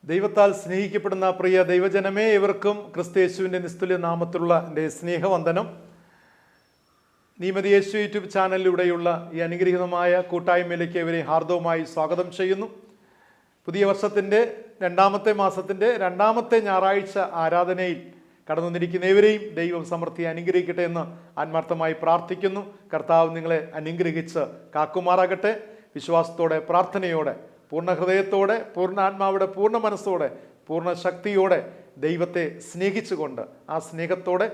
ദൈവത്താൽ സ്നേഹിക്കപ്പെടുന്ന പ്രിയ ദൈവജനമേ, ഇവർക്കും ക്രിസ്തുയേശുവിൻ്റെ നിസ്തുല്യ നാമത്തിലുള്ള എൻ്റെ സ്നേഹവന്ദനം. നീമതി യേശു യൂട്യൂബ് ചാനലിലൂടെയുള്ള ഈ അനുഗ്രഹീതമായ കൂട്ടായ്മയിലേക്ക് ഇവരെ ഹാർദവുമായി സ്വാഗതം ചെയ്യുന്നു. പുതിയ വർഷത്തിൻ്റെ രണ്ടാമത്തെ മാസത്തിൻ്റെ രണ്ടാമത്തെ ഞായറാഴ്ച ആരാധനയിൽ കടന്നു വന്നിരിക്കുന്ന ഇവരെയും ദൈവം സമൃദ്ധി അനുഗ്രഹിക്കട്ടെ എന്ന് ആത്മാർത്ഥമായി പ്രാർത്ഥിക്കുന്നു. കർത്താവ് നിങ്ങളെ അനുഗ്രഹിച്ച് കാക്കുമാറാകട്ടെ. വിശ്വാസത്തോടെ, പ്രാർത്ഥനയോടെ, പൂർണ്ണ ഹൃദയത്തോടെ, പൂർണ്ണ ആത്മാവിടെ, പൂർണ്ണ മനസ്സോടെ, പൂർണ്ണ ശക്തിയോടെ ദൈവത്തെ സ്നേഹിച്ചുകൊണ്ട് ആ സ്നേഹത്തോടെ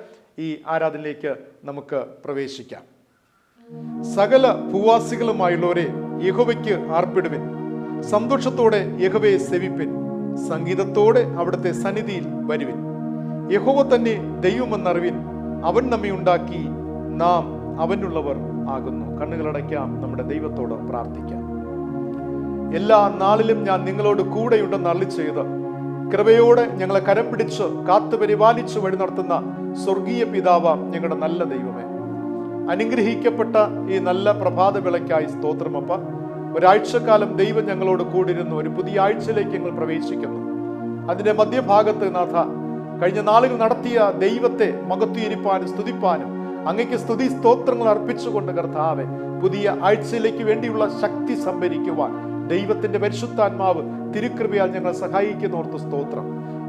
ഈ ആരാധനയിലേക്ക് നമുക്ക് പ്രവേശിക്കാം. സകല ഭൂവാസികളുമായുള്ളവരെ യഹോവയ്ക്ക് ആർപ്പിടുവിൻ, സന്തോഷത്തോടെ യഹോവയെ സേവിപ്പിൻ, സംഗീതത്തോടെ അവിടുത്തെ സന്നിധിയിൽ വരുവിൻ. യഹോവ തന്നെ ദൈവമെന്നറിവിൻ, അവൻ നമ്മെ ഉണ്ടാക്കി, നാം അവനുള്ളവർ ആകുന്നു. കണ്ണുകളടയ്ക്കാം, നമ്മുടെ ദൈവത്തോട് പ്രാർത്ഥിക്കാം. എല്ലാ നാളിലും ഞാൻ നിങ്ങളോട് കൂടെയുണ്ടെന്ന് അരുളിച്ചെയ്ത് കൃപയോടെ ഞങ്ങളെ കരം പിടിച്ച് കാത്തു പരിപാലിച്ചു വഴി നടത്തുന്ന സ്വർഗീയ പിതാവാം ഞങ്ങളുടെ നല്ല ദൈവമേ, അനുഗ്രഹിക്കപ്പെട്ട ഈ നല്ല പ്രഭാത വിളയ്ക്കായി സ്തോത്രമപ്പ. ഒരാഴ്ചക്കാലം ദൈവം ഞങ്ങളോട് കൂടിരുന്നു. ഒരു പുതിയ ആഴ്ചയിലേക്ക് ഞങ്ങൾ പ്രവേശിക്കുന്നു. അതിന്റെ മധ്യഭാഗത്ത് നാഥ, കഴിഞ്ഞ നാളുകൾ നടത്തിയ ദൈവത്തെ മഹത്വീകരിപ്പാനും സ്തുതിപ്പാനും അങ്ങയ്ക്ക് സ്തുതി സ്തോത്രങ്ങൾ അർപ്പിച്ചുകൊണ്ട് കർത്താവെ, പുതിയ ആഴ്ചയിലേക്ക് വേണ്ടിയുള്ള ശക്തി സംഭരിക്കുവാൻ ദൈവത്തിന്റെ പരിശുദ്ധാത്മാവ് തിരുകൃപയാൽ ഞങ്ങൾ സഹായിക്കുന്നോർത്ത് സ്തോത്രം.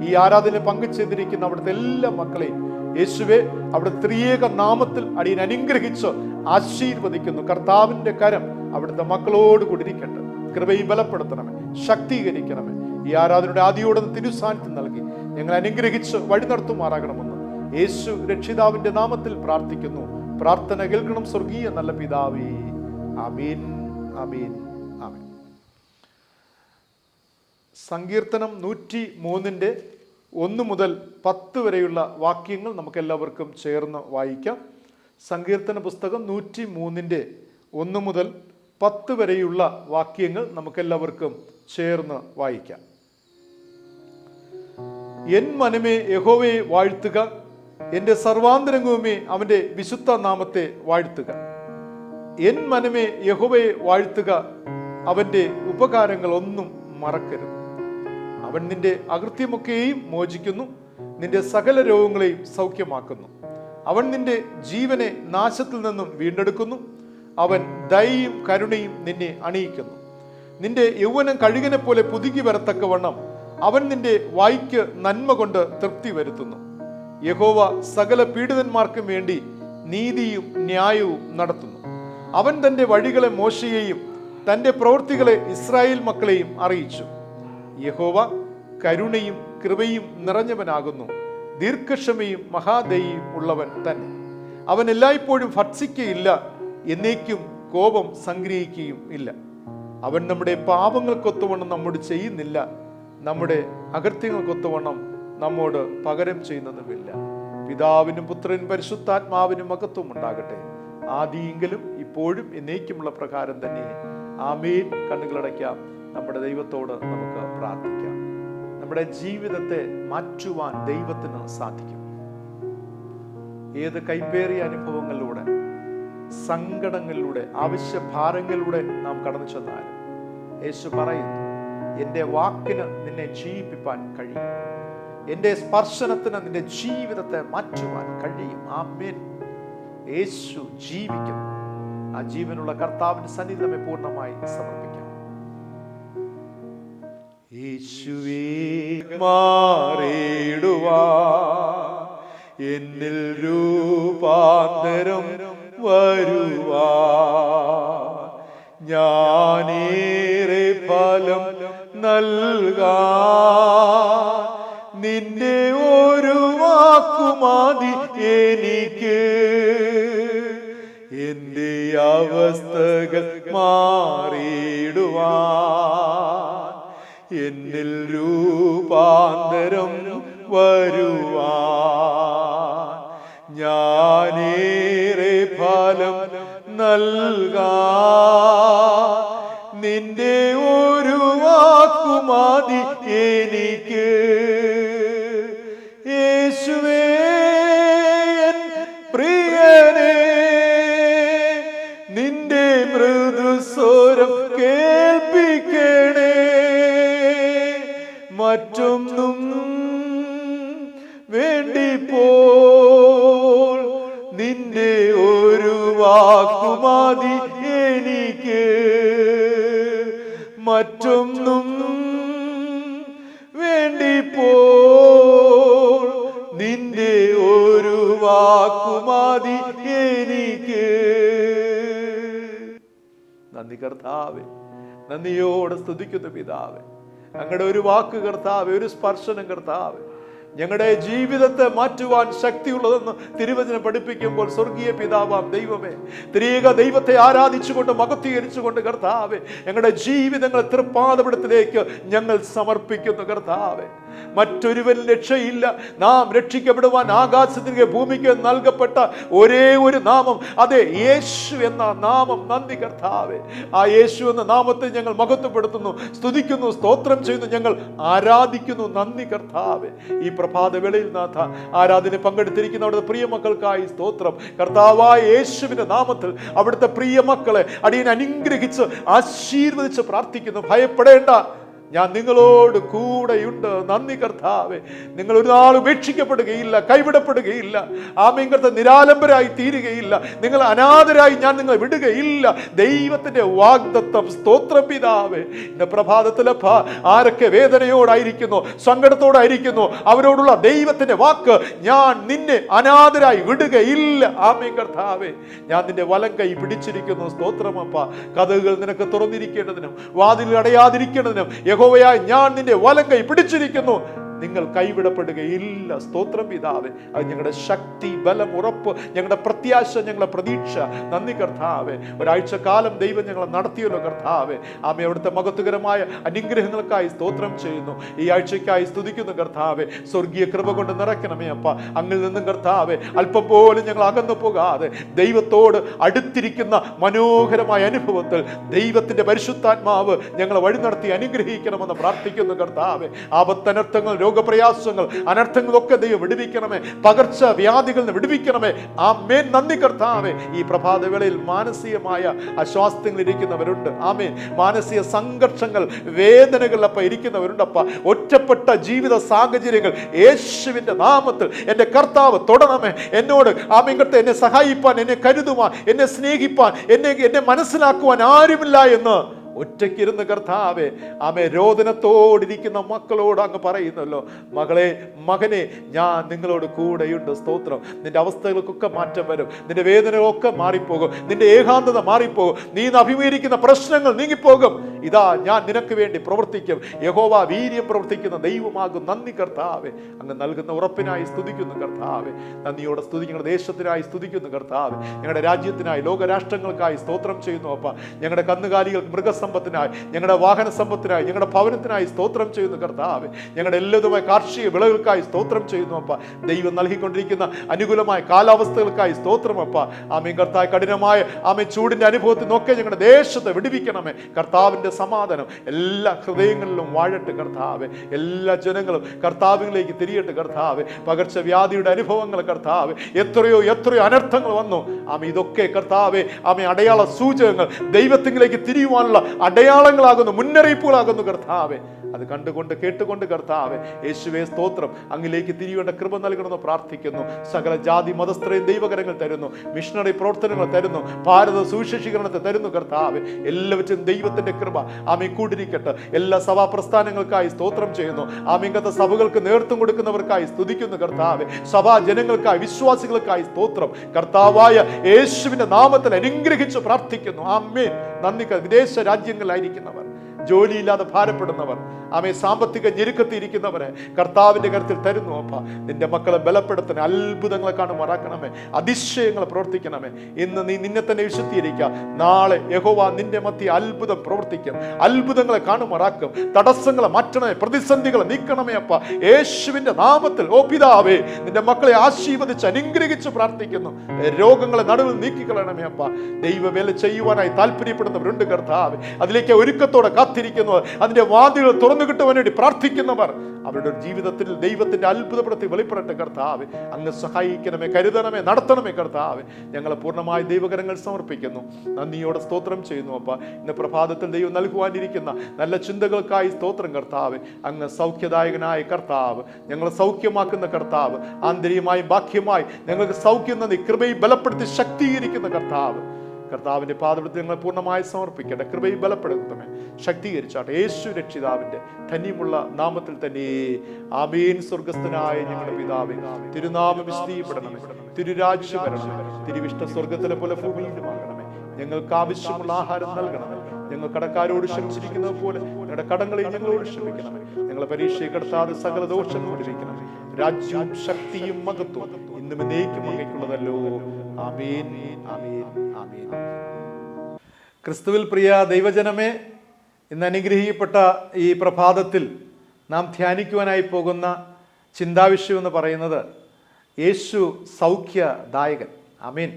ഈ ആരാധന പങ്കുചേർന്നിരിക്കുന്ന അവിടുത്തെ എല്ലാ മക്കളെയും യേശുവേ അവിടുത്തെ ത്രിയേക നാമത്തിൽ അടിയൻ അനുഗ്രഹിച്ച് ആശീർവദിക്കുന്നു. കർത്താവിന്റെ കരം അവിടുത്തെ മക്കളോട് കൂടിയിരിക്കട്ടെ. കൃപയും ബലപ്പെടുത്തണമേ, ശക്തീകരിക്കണമേ. ഈ ആരാധനയുടെ ആദിയോടെ തിരുസാന്നിധ്യം നൽകി ഞങ്ങൾ അനുഗ്രഹിച്ച് വഴി നടത്തുമാറാകണമെന്ന് യേശു രക്ഷിതാവിന്റെ നാമത്തിൽ പ്രാർത്ഥിക്കുന്നു. പ്രാർത്ഥന കേൾക്കണം സ്വർഗീയ നല്ല പിതാവേ. ആമീൻ, ആമീൻ, ആമീൻ. സങ്കീർത്തനം 103 1 മുതൽ 10 വരെയുള്ള വാക്യങ്ങൾ നമുക്കെല്ലാവർക്കും ചേർന്ന് വായിക്കാം. സങ്കീർത്തന പുസ്തകം 103 1 മുതൽ 10 വരെയുള്ള വാക്യങ്ങൾ നമുക്കെല്ലാവർക്കും ചേർന്ന് വായിക്കാം. എൻ മനമേ യഹോവയെ വാഴ്ത്തുക, എൻ്റെ സർവാന്തരംഗവുമേ അവൻ്റെ വിശുദ്ധ നാമത്തെ വാഴ്ത്തുക. എൻ മനമേ യഹോവയെ വാഴ്ത്തുക, അവൻ്റെ ഉപകാരങ്ങൾ ഒന്നും മറക്കരുത്. അവൻ നിന്റെ അകൃത്യമൊക്കെയും മോചിക്കുന്നു, നിന്റെ സകല രോഗങ്ങളെയും സൗഖ്യമാക്കുന്നു. അവൻ നിന്റെ ജീവനെ നാശത്തിൽ നിന്നും വീണ്ടെടുക്കുന്നു. അവൻ ദയയും കരുണയും നിന്നെ അണിയിക്കുന്നു. നിന്റെ യൗവനം കഴുകനെ പോലെ പുതുക്കി വരത്തക്കവണ്ണം അവൻ നിന്റെ വായ്ക്ക് നന്മ കൊണ്ട് തൃപ്തി വരുത്തുന്നു. യഹോവ സകല പീഡിതന്മാർക്കും വേണ്ടി നീതിയും ന്യായവും നടത്തുന്നു. അവൻ തന്റെ വഴികളെ മോശയെയും തന്റെ പ്രവൃത്തികളെ ഇസ്രായേൽ മക്കളെയും അറിയിച്ചു. യഹോവ കരുണയും കൃപയും നിറഞ്ഞവനാകുന്നു, ദീർഘക്ഷമയും മഹാദയയും ഉള്ളവൻ തന്നെ. അവൻ എല്ലായ്പ്പോഴും ഭർഷിക്കയില്ല, എന്നേക്കും കോപം സംഗ്രഹിക്കുകയും ഇല്ല. അവൻ നമ്മുടെ പാപങ്ങൾക്കൊത്തവണ്ണം നമ്മോട് ചെയ്യുന്നില്ല, നമ്മുടെ അകൃത്യങ്ങൾക്കൊത്തവണ്ണം നമ്മോട് പകരം ചെയ്യുന്നതുമില്ല. പിതാവിനും പുത്രനും പരിശുദ്ധാത്മാവിനും മഹത്വം ഉണ്ടാകട്ടെ, ആദിയെങ്കിലും ഇപ്പോഴും എന്നേക്കുമുള്ള പ്രകാരം തന്നെ. ആമേൻ. കണ്ണുകളടയ്ക്കാം, നമ്മുടെ ദൈവത്തോട് നമുക്ക് പ്രാർത്ഥിക്കാം. നമ്മുടെ ജീവിതത്തെ മാറ്റുവാൻ ദൈവത്തിന് സാധിക്കും. ഏത് കൈപ്പേറിയ അനുഭവങ്ങളിലൂടെ, സങ്കടങ്ങളിലൂടെ, ആവശ്യഭാരങ്ങളിലൂടെ നാം കടന്നു ചെന്നാലും യേശു പറയുന്നു, എൻ്റെ വാക്കിന് നിന്നെ ജീവിപ്പിക്കാൻ കഴിയും, എൻ്റെ സ്പർശനത്തിന് നിന്റെ ജീവിതത്തെ മാറ്റുവാൻ കഴിയും. ആമേൻ. യേശു ജീവിക്കുന്നു. ആ ജീവനുള്ള കർത്താവിന്റെ സന്നിധി നമ്മെ പൂർണ്ണമായി സമർപ്പിക്കാം. യേശുവേ മാറിടുവാ, എന്നിൽ രൂപാന്തരം വരുവാ, ഞാനേറെ ഫലം നൽകാ, നിന്റെ ഒരു വാക്കുമതി എനിക്ക്, എന്റെ അവസ്ഥകൾ മാറിടുവാ, എന്നിൽ രൂപാന്തരം വരുവാ, ഞാനേറെ ഫലം നൽകാ, നിന്റെ ഒരു വാക്കുമതി എനിക്ക്. യേശുവേ എൻ പ്രിയനേ, നിന്റെ മൃദുസ്വരം കേൾപ്പിക്കണേ, മറ്റു വേണ്ടിപ്പോൾ നിന്റെ ഒരു വാക്കുമതി എനിക്ക്, മറ്റൊന്നും വേണ്ടിപ്പോൾ നിന്റെ ഒരു വാക്കുമതി എനിക്ക്. നന്ദി കർത്താവേ, നന്ദിയോടെ സ്തുതിക്കുന്നു പിതാവേ. അങ്ങയുടെ ഒരു വാക്ക് കർത്താവേ, ഒരു സ്പർശനം കർത്താവേ, ഞങ്ങളുടെ ജീവിതത്തെ മാറ്റുവാൻ ശക്തിയുള്ളതെന്ന് തിരുവചനം പഠിപ്പിക്കുമ്പോൾ സ്വർഗീയ പിതാവാം ദൈവമേ, ത്രിയേക ദൈവത്തെ ആരാധിച്ചുകൊണ്ട് മഹത്വീകരിച്ചുകൊണ്ട് കർത്താവേ, ഞങ്ങളുടെ ജീവിതങ്ങളെ തൃപ്പാദപീഠത്തിലേക്ക് ഞങ്ങൾ സമർപ്പിക്കുന്നു കർത്താവേ. മറ്റൊരുവൻ രക്ഷയില്ല. നാം രക്ഷിക്കപ്പെടുവാൻ ആകാശത്തിലേക്ക് ഭൂമിക്ക് നൽകപ്പെട്ട ഒരേ ഒരു നാമം, അതെ യേശു എന്ന നാമം. നന്ദി കർത്താവേ. ആ യേശു എന്ന നാമത്തെ ഞങ്ങൾ മഹത്വപ്പെടുത്തുന്നു, സ്തുതിക്കുന്നു, സ്തോത്രം ചെയ്യുന്നു, ഞങ്ങൾ ആരാധിക്കുന്നു. നന്ദി കർത്താവേ. ഈ പ്രഭാത വേളയിൽ നാഥ, ആരാധന പങ്കെടുത്തിരിക്കുന്ന അവിടുത്തെ പ്രിയ മക്കൾക്കായി സ്തോത്രം. കർത്താവായ യേശുവിന്റെ നാമത്തിൽ അവിടുത്തെ പ്രിയ മക്കളെ അടിയൻ അനുഗ്രഹിച്ച് ആശീർവദിച്ച് പ്രാർത്ഥിക്കുന്നു. ഭയപ്പെടേണ്ട, ഞാൻ നിങ്ങളോട് കൂടെയുണ്ട്. നന്ദി കർത്താവേ. നിങ്ങൾ ഒരു നാൾ ഉപേക്ഷിക്കപ്പെടുകയില്ല, കൈവിടപ്പെടുകയില്ല. ആമേൻ കർത്താവേ, നിരാലംബരായി തീരുകയില്ല. നിങ്ങൾ അനാഥരായി ഞാൻ നിങ്ങളെ വിടുകയില്ല. ദൈവത്തിന്റെ വാഗ്ദത്തം. സ്തോത്രം പിതാവേ. ഇന്ന് പ്രഭാതത്തിലപ്പ ആരൊക്കെ വേദനയോടായിരിക്കുന്നു, സങ്കടത്തോടായിരിക്കുന്നു, അവരോടുള്ള ദൈവത്തിന്റെ വാക്ക്, ഞാൻ നിന്നെ അനാഥരായി വിടുകയില്ല. ആമേൻ കർത്താവേ, ഞാൻ നിന്റെ വലം കൈ പിടിച്ചിരിക്കുന്നു. സ്തോത്രമപ്പ. കതകുകൾ നിനക്ക് തുറന്നിരിക്കേണ്ടതിനും വാതിൽ അടയാതിരിക്കേണ്ടതിനും യഹോവയായ ഞാൻ നിന്റെ വലം കൈ പിടിച്ചിരിക്കുന്നു. നിങ്ങൾ കൈവിടപ്പെടുകയില്ല. സ്തോത്രം പിതാവേ. അത് ഞങ്ങളുടെ ശക്തി, ബലം, ഉറപ്പ്, ഞങ്ങളുടെ പ്രത്യാശ, ഞങ്ങളുടെ പ്രതീക്ഷ. നന്ദി കർത്താവേ. ഒരാഴ്ച കാലം ദൈവം ഞങ്ങളെ നടത്തിയല്ലോ കർത്താവേ. ആമേ, അവിടുത്തെ മഹത്വകരമായ അനുഗ്രഹങ്ങൾക്കായി സ്തോത്രം ചെയ്യുന്നു. ഈ ആഴ്ചയ്ക്കായി സ്തുതിക്കുന്നു കർത്താവേ. സ്വർഗീയ കൃപ കൊണ്ട് നിറയ്ക്കണമേ അപ്പ. അങ്ങിൽ നിന്നും കർത്താവേ അല്പം പോലും ഞങ്ങൾ അകന്നു പോകാതെ ദൈവത്തോട് അടുത്തിരിക്കുന്ന മനോഹരമായ അനുഭവത്തിൽ ദൈവത്തിന്റെ പരിശുദ്ധാത്മാവ് ഞങ്ങളെ വഴി നടത്തി അനുഗ്രഹിക്കണമെന്ന് പ്രാർത്ഥിക്കുന്നു കർത്താവേ. ആപത്തനർത്ഥങ്ങൾ, രോഗപ്രയാസങ്ങൾ, അനർത്ഥങ്ങളൊക്കെ ദൈവം വിടുവിക്കണമേ. പകർച്ച വ്യാധികളിൽ നിന്ന് വിടുവിക്കണമേ. ആമേൻ. നന്ദി കർത്താവേ. ഈ പ്രഭാതവേളയിൽ മാനസികമായ അസ്വാസ്ഥ്യങ്ങൾ ഇരിക്കുന്നവരുണ്ട്. ആമേൻ. മാനസിക സംഘർഷങ്ങൾ, വേദനകളിലപ്പ ഇരിക്കുന്നവരുണ്ടപ്പ. ഒറ്റപ്പെട്ട ജീവിത സാഹചര്യങ്ങൾ യേശുവിന്റെ നാമത്തിൽ എന്റെ കർത്താവ് തൊടണമേ. എന്നോട് ആമേൻ കർത്താവേ, എന്നെ സഹായിപ്പാൻ, എന്നെ കരുതുവാൻ, എന്നെ സ്നേഹിപ്പാൻ, എന്നെ മനസ്സിലാക്കുവാൻ ആരുമില്ല എന്ന് ഒറ്റയ്ക്കിരുന്ന് കർത്താവേ ആമേ രോദനത്തോടിരിക്കുന്ന മക്കളോട് അങ്ങ് പറയുന്നല്ലോ, മകളെ, മകനെ, ഞാൻ നിങ്ങളോട് കൂടെയുണ്ട്. സ്തോത്രം. നിന്റെ അവസ്ഥകൾക്കൊക്കെ മാറ്റം വരും. നിന്റെ വേദനകളൊക്കെ മാറിപ്പോകും. നിന്റെ ഏകാന്തത മാറിപ്പോകും. നീ അഭിമുഖീകരിക്കുന്ന പ്രശ്നങ്ങൾ നീങ്ങിപ്പോകും. ഇതാ ഞാൻ നിനക്ക് വേണ്ടി പ്രവർത്തിക്കും. യഹോവ വീര്യം പ്രവർത്തിക്കുന്ന ദൈവമാകും. നന്ദി കർത്താവേ. അങ്ങ് നൽകുന്ന ഉറപ്പിനായി സ്തുതിക്കുന്നു കർത്താവേ. നന്ദിയോടെ സ്തുതിക്കുന്ന ദേശത്തിനായി സ്തുതിക്കുന്നു കർത്താവേ. ഞങ്ങളുടെ രാജ്യത്തിനായി, ലോകരാഷ്ട്രങ്ങൾക്കായി സ്തോത്രം ചെയ്യുന്നു അപ്പ. ഞങ്ങളുടെ കന്നുകാലികൾ, മൃഗസമ്പത്തിനായി, ഞങ്ങളുടെ വാഹന സമ്പത്തിനായി, ഞങ്ങളുടെ ഭവനത്തിനായി സ്തോത്രം ചെയ്യുന്നു കർത്താവേ. ഞങ്ങളുടെ എല്ലാതുമായ കാർഷിക വിളകൾക്കായി സ്തോത്രം ചെയ്യുന്നു അപ്പ. ദൈവം നൽകിക്കൊണ്ടിരിക്കുന്ന അനുകൂലമായ കാലാവസ്ഥകൾക്കായി സ്തോത്രം അപ്പ. ആമേൻ കർത്താവ്, കഠിനമായ ആമേൻ ചൂടിന്റെ അനുഭവത്തിൽ നിന്നൊക്കെ ഞങ്ങളുടെ ദേശത്തെ വിടുവിക്കണമേ. കർത്താവിന്റെ സമാധാനം എല്ലാ ഹൃദയങ്ങളിലും വാഴട്ടെ കർത്താവേ. എല്ലാ ജനങ്ങളും കർത്താവിലേക്ക് തിരിയട്ടെ കർത്താവേ. പകർച്ചവ്യാധിയുടെ അനുഭവങ്ങൾ കർത്താവേ, എത്രയോ അനർത്ഥങ്ങൾ വന്നു. ആമേ, ഇതൊക്കെ കർത്താവേ ആമേ അടയാള സൂചകങ്ങൾ, ദൈവത്തിലേക്ക് തിരിയുവാനുള്ള അടയാളങ്ങളാകുന്നു, മുന്നറിയിപ്പുകളാകുന്നു കർത്താവേ. അത് കണ്ടുകൊണ്ട് കേട്ടുകൊണ്ട് കർത്താവേ യേശുവേ സ്തോത്രം. അങ്ങിലേക്ക് തിരിയേണ്ട കൃപ നൽകണമെന്ന് പ്രാർത്ഥിക്കുന്നു. സകല ജാതി മതസ്ഥരെയും ദൈവകരങ്ങൾ തരുന്നു. മിഷണറി പ്രവർത്തനങ്ങൾ തരുന്നു. ഭാരത സുവിശേഷീകരണത്തെ തരുന്നു കർത്താവേ. എല്ലാവരും ദൈവത്തിന്റെ കൃപ ആമേ കൂടിരിക്കട്ടെ. എല്ലാ സഭാ പ്രസ്ഥാനങ്ങൾക്കായി സ്തോത്രം ചെയ്യുന്നു. ആമേങ്കത്തെ സഭകൾക്ക് നേതൃത്വം കൊടുക്കുന്നവർക്കായി സ്തുതിക്കുന്നു കർത്താവേ. സഭാ ജനങ്ങൾക്കായി, വിശ്വാസികൾക്കായി സ്തോത്രം. കർത്താവായ യേശുവിന്റെ നാമത്തിൽ അനുഗ്രഹിച്ച് പ്രാർത്ഥിക്കുന്നു. ആമേൻ. നന്ദി. വിദേശ രാജ്യങ്ങളിലായിരിക്കുന്നവർ, ജോലിയില്ലാതെ ഭാരപ്പെടുന്നവർ, ആമേ സാമ്പത്തിക ഞെരുക്കത്തിയിരിക്കുന്നവരെ കർത്താവിന്റെ കരുത്തിൽ തരുന്നു അപ്പ. നിന്റെ മക്കളെ ബലപ്പെടുത്തണേ. അത്ഭുതങ്ങളെ കാണുമാറാക്കണമേ. അതിശയങ്ങൾ പ്രവർത്തിക്കണമേ. ഇന്ന് നീ നിന്നെ തന്നെ വിശുദ്ധീകരിക്കുക. നാളെ യഹോവ നിന്റെ മധ്യ അത്ഭുതം പ്രവർത്തിക്കും. അത്ഭുതങ്ങളെ കാണുമാറാക്കും. തടസ്സങ്ങളെ മാറ്റണമേ. പ്രതിസന്ധികളെ നീക്കണമേ അപ്പ. യേശുവിന്റെ നാമത്തിൽ ഓ പിതാവേ, നിന്റെ മക്കളെ ആശീർവദിച്ച് അനുഗ്രഹിച്ച് പ്രാർത്ഥിക്കുന്നു. രോഗങ്ങളെ നടുവിൽ നീക്കിക്കളയണമേ അപ്പ. ദൈവവേല ചെയ്യുവാനായി താല്പര്യപ്പെടുന്നവരുണ്ട് കർത്താവേ. അതിലേക്ക് ഒരുക്കത്തോടെ കാത്തിരിക്കുന്നവർ, അതിൻ്റെ വാതിലുകൾ തുറന്നു കിട്ടുവാൻ വേണ്ടി പ്രാർത്ഥിക്കുന്നവർ, അവരുടെ ജീവിതത്തിൽ ദൈവത്തിൻ്റെ അത്ഭുത പ്രവൃത്തി വെളിപ്പെടട്ടെ കർത്താവേ. അങ്ങ് സഹായിക്കണമേ, കരുതണമേ, നടത്തണമേ കർത്താവേ. ഞങ്ങളെ പൂർണ്ണമായി ദൈവകരങ്ങൾ സമർപ്പിക്കുന്നു. നന്ദിയോടെ സ്തോത്രം ചെയ്യുന്നു അപ്പ. ഇന്ന് പ്രഭാതത്തിൽ ദൈവം നൽകുവാനിരിക്കുന്ന നല്ല ചിന്തകൾക്കായി സ്തോത്രം കർത്താവേ. അങ്ങ് സൗഖ്യദായകനായ കർത്താവ്, ഞങ്ങളെ സൗഖ്യമാക്കുന്ന കർത്താവ്, ആന്തരികമായും ബാഹ്യമായി ഞങ്ങൾക്ക് സൗഖ്യം നന്ദി കൃപയിൽ ബലപ്പെടുത്തി ശക്തീകരിക്കുന്ന കർത്താവിൻ്റെ പാദത്തിൽ ഞങ്ങളെ പൂർണ്ണമായി സമർപ്പിക്കട്ടെ. കൃപയിൽ ബലപ്പെടുത്തണമേ, ശക്തീകരിച്ചാട്ടെ. യേശു രക്ഷിതാവിൻ്റെ ധന്യമുള്ള നാമത്തിൽ തന്നെ ആമേൻ. സ്വർഗസ്ഥനായ ഞങ്ങളുടെ പിതാവേ, തിരുനാമം വിസ്തീയപ്പെടണമേ, തിരുരാജ്യം വരണമേ, തിരുവിഷ്ട സ്വർഗത്തിലെ പോലെ ഭൂമിയിലുമാകണമേ. ഞങ്ങൾക്ക് ആവശ്യമുള്ള ആഹാരം നൽകണമേ. ഞങ്ങൾ കടക്കാരോട് ക്ഷമിച്ചിരിക്കുന്നത് പോലെ ഞങ്ങളുടെ കടങ്ങളെ ഞങ്ങളോട് ക്ഷമിക്കണമേ. ഞങ്ങളെ പരീക്ഷയെ കടത്താതെ സകല ദോഷങ്ങളും വിടിവിക്കണമേ. രാജ്യവും ശക്തിയും മഹത്വവും ഇന്നും എന്നേക്കും അങ്ങേക്കുള്ളതല്ലോ. ആമേൻ, ആമേൻ, ആമേൻ. ക്രിസ്തുവിൽ പ്രിയ ദൈവജനമേ, ഇന്ന് അനുഗ്രഹിക്കപ്പെട്ട ഈ പ്രഭാതത്തിൽ നാം ധ്യാനിക്കുവാനായി പോകുന്ന ചിന്താവിഷയം എന്ന് പറയുന്നത് യേശു സൗഖ്യദായകൻ. ആമേൻ.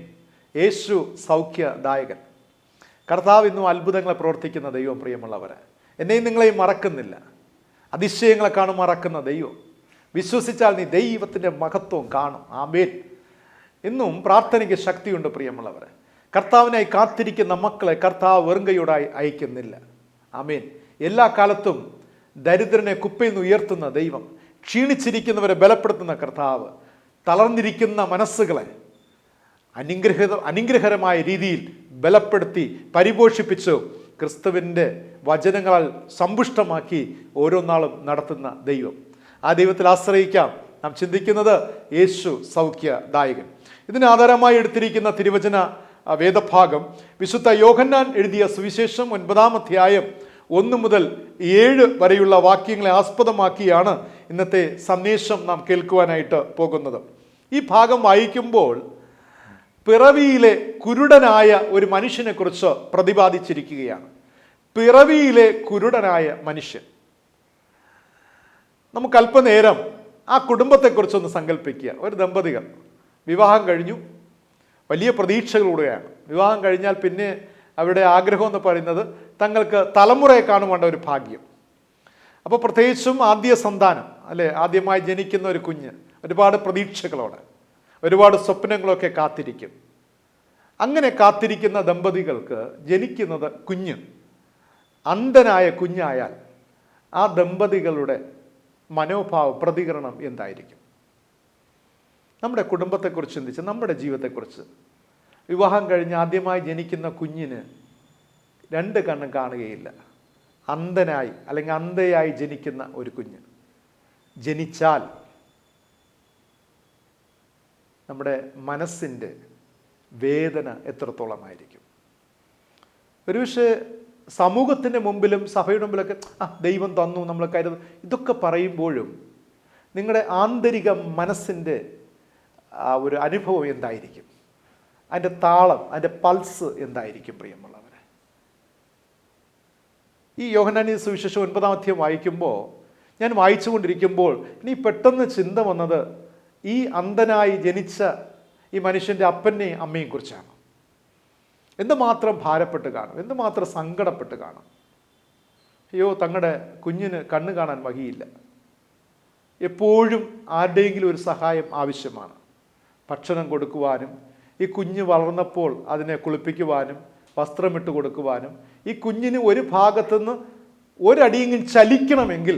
യേശു സൗഖ്യദായകൻ. കർത്താവ് ഇന്നും അത്ഭുതങ്ങളെ പ്രവർത്തിക്കുന്ന ദൈവം. പ്രിയമുള്ളവരെ, എന്നെയും നിങ്ങളെയും മറക്കുന്നില്ല. അതിശയങ്ങളെ കാണും മറക്കുന്ന ദൈവം. വിശ്വസിച്ചാൽ നീ ദൈവത്തിൻ്റെ മഹത്വം കാണും. ആമേൻ. ഇന്നും പ്രാർത്ഥനയ്ക്ക് ശക്തിയുണ്ട് പ്രിയമുള്ളവരെ. കർത്താവിനായി കാത്തിരിക്കുന്ന മക്കളെ കർത്താവ് വെറുങ്കയോടായി അയക്കുന്നില്ല. ആമേൻ. എല്ലാ കാലത്തും ദരിദ്രനെ കുപ്പയിൽ നിന്ന് ഉയർത്തുന്ന ദൈവം, ക്ഷീണിച്ചിരിക്കുന്നവരെ ബലപ്പെടുത്തുന്ന കർത്താവ്, തളർന്നിരിക്കുന്ന മനസ്സുകളെ അനുഗ്രഹകരമായ രീതിയിൽ ബലപ്പെടുത്തി പരിപോഷിപ്പിച്ചു ക്രിസ്തുവിൻ്റെ വചനങ്ങളാൽ സമ്പുഷ്ടമാക്കി ഓരോ നാളും നടത്തുന്ന ദൈവം. ആ ദൈവത്തിൽ ആശ്രയിക്കാം. നാം ചിന്തിക്കുന്നത് യേശു സൗഖ്യദായകൻ. ഇതിന് ആധാരമായി എടുത്തിരിക്കുന്ന തിരുവചന വേദഭാഗം വിശുദ്ധ യോഹന്നാൻ എഴുതിയ സുവിശേഷം 9-ാം അധ്യായം 1 മുതൽ 7 വരെയുള്ള വാക്യങ്ങളെ ആസ്പദമാക്കിയാണ് ഇന്നത്തെ സന്ദേശം നാം കേൾക്കുവാനായിട്ട് പോകുന്നത്. ഈ ഭാഗം വായിക്കുമ്പോൾ പിറവിയിലെ കുരുടനായ ഒരു മനുഷ്യനെ കുറിച്ച് പ്രതിപാദിച്ചിരിക്കുകയാണ്. പിറവിയിലെ കുരുടനായ മനുഷ്യൻ. നമുക്ക് അല്പനേരം ആ കുടുംബത്തെക്കുറിച്ചൊന്ന് സങ്കല്പിക്കുക. ഒരു ദമ്പതികൾ വിവാഹം കഴിഞ്ഞു, വലിയ പ്രതീക്ഷകളോടെയാണ്. വിവാഹം കഴിഞ്ഞാൽ പിന്നെ അവരുടെ ആഗ്രഹം എന്ന് പറയുന്നത് തങ്ങൾക്ക് തലമുറയെ കാണുവാണ്ട ഒരു ഭാഗ്യം. അപ്പോൾ പ്രത്യേകിച്ചും ആദ്യ സന്താനം, അല്ലെ, ആദ്യമായി ജനിക്കുന്ന ഒരു കുഞ്ഞ് ഒരുപാട് പ്രതീക്ഷകളോടെ, ഒരുപാട് സ്വപ്നങ്ങളൊക്കെ കാത്തിരിക്കും. അങ്ങനെ കാത്തിരിക്കുന്ന ദമ്പതികൾക്ക് ജനിക്കുന്നത് കുഞ്ഞ് അന്ധനായ കുഞ്ഞായാൽ ആ ദമ്പതികളുടെ മനോഭാവം, പ്രതികരണം എന്തായിരിക്കും? നമ്മുടെ കുടുംബത്തെക്കുറിച്ച് ചിന്തിച്ച്, നമ്മുടെ ജീവിതത്തെക്കുറിച്ച്. വിവാഹം കഴിഞ്ഞ് ആദ്യമായി ജനിക്കുന്ന കുഞ്ഞിന് 2 കണ്ണും കാണുകയില്ല. അന്ധനായി അല്ലെങ്കിൽ അന്ധയായി ജനിക്കുന്ന ഒരു കുഞ്ഞ് ജനിച്ചാൽ നമ്മുടെ മനസ്സിൻ്റെ വേദന എത്രത്തോളമായിരിക്കും? ഒരുപക്ഷെ സമൂഹത്തിൻ്റെ മുമ്പിലും സഭയുടെ മുമ്പിലൊക്കെ ദൈവം തന്നു നമ്മൾ കരുതും. ഇതൊക്കെ പറയുമ്പോഴും നിങ്ങളുടെ ആന്തരിക മനസ്സിൻ്റെ ഒരു അനുഭവം എന്തായിരിക്കും? അതിൻ്റെ താളം, അതിൻ്റെ പൾസ് എന്തായിരിക്കും പ്രിയമുള്ളവരെ? ഈ യോഹന്നാന്റെ സുവിശേഷം 9-ാം അധ്യായം വായിക്കുമ്പോൾ, ഞാൻ വായിച്ചുകൊണ്ടിരിക്കുമ്പോൾ ഇനി പെട്ടെന്ന് ചിന്ത വന്നത് ഈ അന്ധനായി ജനിച്ച ഈ മനുഷ്യൻ്റെ അപ്പനെയും അമ്മയും കുറിച്ചാണ്. എന്തുമാത്രം ഭാരപ്പെട്ട് കാണും, എന്തുമാത്രം സങ്കടപ്പെട്ട് കാണും. അയ്യോ, തങ്ങളുടെ കുഞ്ഞിന് കണ്ണ് കാണാൻ വഴിയില്ല. എപ്പോഴും ആരുടെയെങ്കിലും ഒരു സഹായം ആവശ്യമാണ്. ഭക്ഷണം കൊടുക്കുവാനും, ഈ കുഞ്ഞ് വളർന്നപ്പോൾ അതിനെ കുളിപ്പിക്കുവാനും, വസ്ത്രമിട്ട് കൊടുക്കുവാനും, ഈ കുഞ്ഞിന് ഒരു ഭാഗത്തുനിന്ന് ഒരടിയെങ്കിലും ചലിക്കണമെങ്കിൽ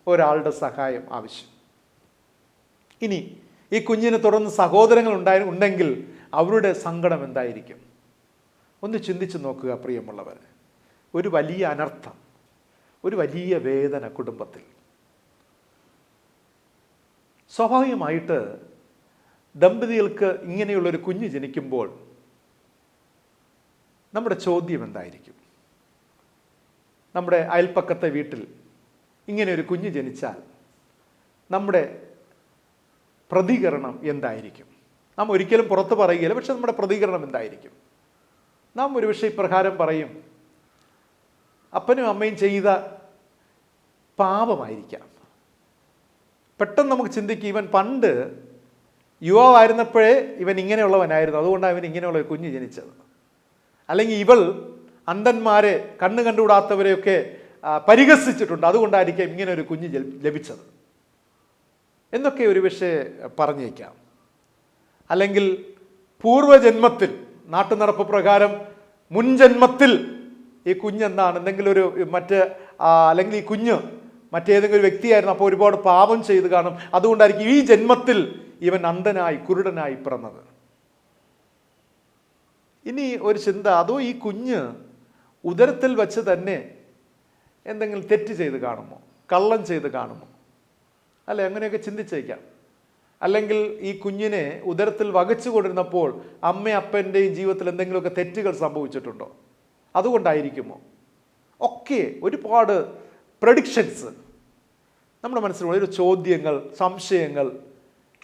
ഒരാളുടെ സഹായം ആവശ്യം. ഇനി ഈ കുഞ്ഞിന് തുടർന്ന് സഹോദരങ്ങൾ ഉണ്ടെങ്കിൽ അവരുടെ സങ്കടം എന്തായിരിക്കും? ഒന്ന് ചിന്തിച്ച് നോക്കുക പ്രിയമുള്ളവർ. ഒരു വലിയ അനർത്ഥം, ഒരു വലിയ വേദന കുടുംബത്തിൽ. സ്വാഭാവികമായിട്ട് ദമ്പതികൾക്ക് ഇങ്ങനെയുള്ളൊരു കുഞ്ഞ് ജനിക്കുമ്പോൾ നമ്മുടെ ചോദ്യം എന്തായിരിക്കും? നമ്മുടെ അയൽപ്പക്കത്തെ വീട്ടിൽ ഇങ്ങനെ ഒരു കുഞ്ഞ് ജനിച്ചാൽ നമ്മുടെ പ്രതികരണം എന്തായിരിക്കും? നാം ഒരിക്കലും പുറത്ത് പറയുകയില്ല, പക്ഷെ നമ്മുടെ പ്രതികരണം എന്തായിരിക്കും? നാം ഒരു പക്ഷേ ഇപ്രകാരം പറയും, അപ്പനും അമ്മയും ചെയ്ത പാപമായിരിക്കാം. പെട്ടെന്ന് നമുക്ക് ചിന്തിക്കും, ഇവൻ പണ്ട് യുവാവായിരുന്നപ്പോഴേ ഇവൻ ഇങ്ങനെയുള്ളവനായിരുന്നു, അതുകൊണ്ടാണ് ഇവൻ ഇങ്ങനെയുള്ള കുഞ്ഞ് ജനിച്ചത്. അല്ലെങ്കിൽ ഇവൾ അന്ധന്മാരെ, കണ്ണ് കണ്ടുകൂടാത്തവരെയൊക്കെ പരിഹസിച്ചിട്ടുണ്ട്. അതുകൊണ്ടായിരിക്കാം ഇങ്ങനെ ഒരു കുഞ്ഞ് ലഭിച്ചത് എന്നൊക്കെ ഒരു പക്ഷേ പറഞ്ഞേക്കാം. അല്ലെങ്കിൽ പൂർവ്വജന്മത്തിൽ, നാട്ടുനടപ്പ് പ്രകാരം മുൻജന്മത്തിൽ ഈ കുഞ്ഞെന്താണ് എന്തെങ്കിലും ഒരു അല്ലെങ്കിൽ ഈ കുഞ്ഞ് മറ്റേതെങ്കിലും ഒരു വ്യക്തിയായിരുന്നു, അപ്പോൾ ഒരുപാട് പാപം ചെയ്ത് കാണും. അതുകൊണ്ടായിരിക്കും ഈ ജന്മത്തിൽ ഇവൻ അന്ധനായി കുരുടനായി പിറന്നത്. ഇനി ഒരു ചിന്ത, അതോ ഈ കുഞ്ഞ് ഉദരത്തിൽ വച്ച് തന്നെ എന്തെങ്കിലും തെറ്റ് ചെയ്ത് കാണുമോ, കള്ളം ചെയ്ത് കാണുമോ? അല്ലെ, അങ്ങനെയൊക്കെ ചിന്തിച്ചേക്കാം. അല്ലെങ്കിൽ ഈ കുഞ്ഞിനെ ഉദരത്തിൽ വകച്ചു കൊണ്ടിരുന്നപ്പോൾ അപ്പൻ്റെയും ജീവിതത്തിൽ എന്തെങ്കിലുമൊക്കെ തെറ്റുകൾ സംഭവിച്ചിട്ടുണ്ടോ? അതുകൊണ്ടായിരിക്കുമോ? ഒക്കെ ഒരുപാട് പ്രഡിക്ഷൻസ് നമ്മുടെ മനസ്സിലുള്ള ഒരു ചോദ്യങ്ങൾ, സംശയങ്ങൾ,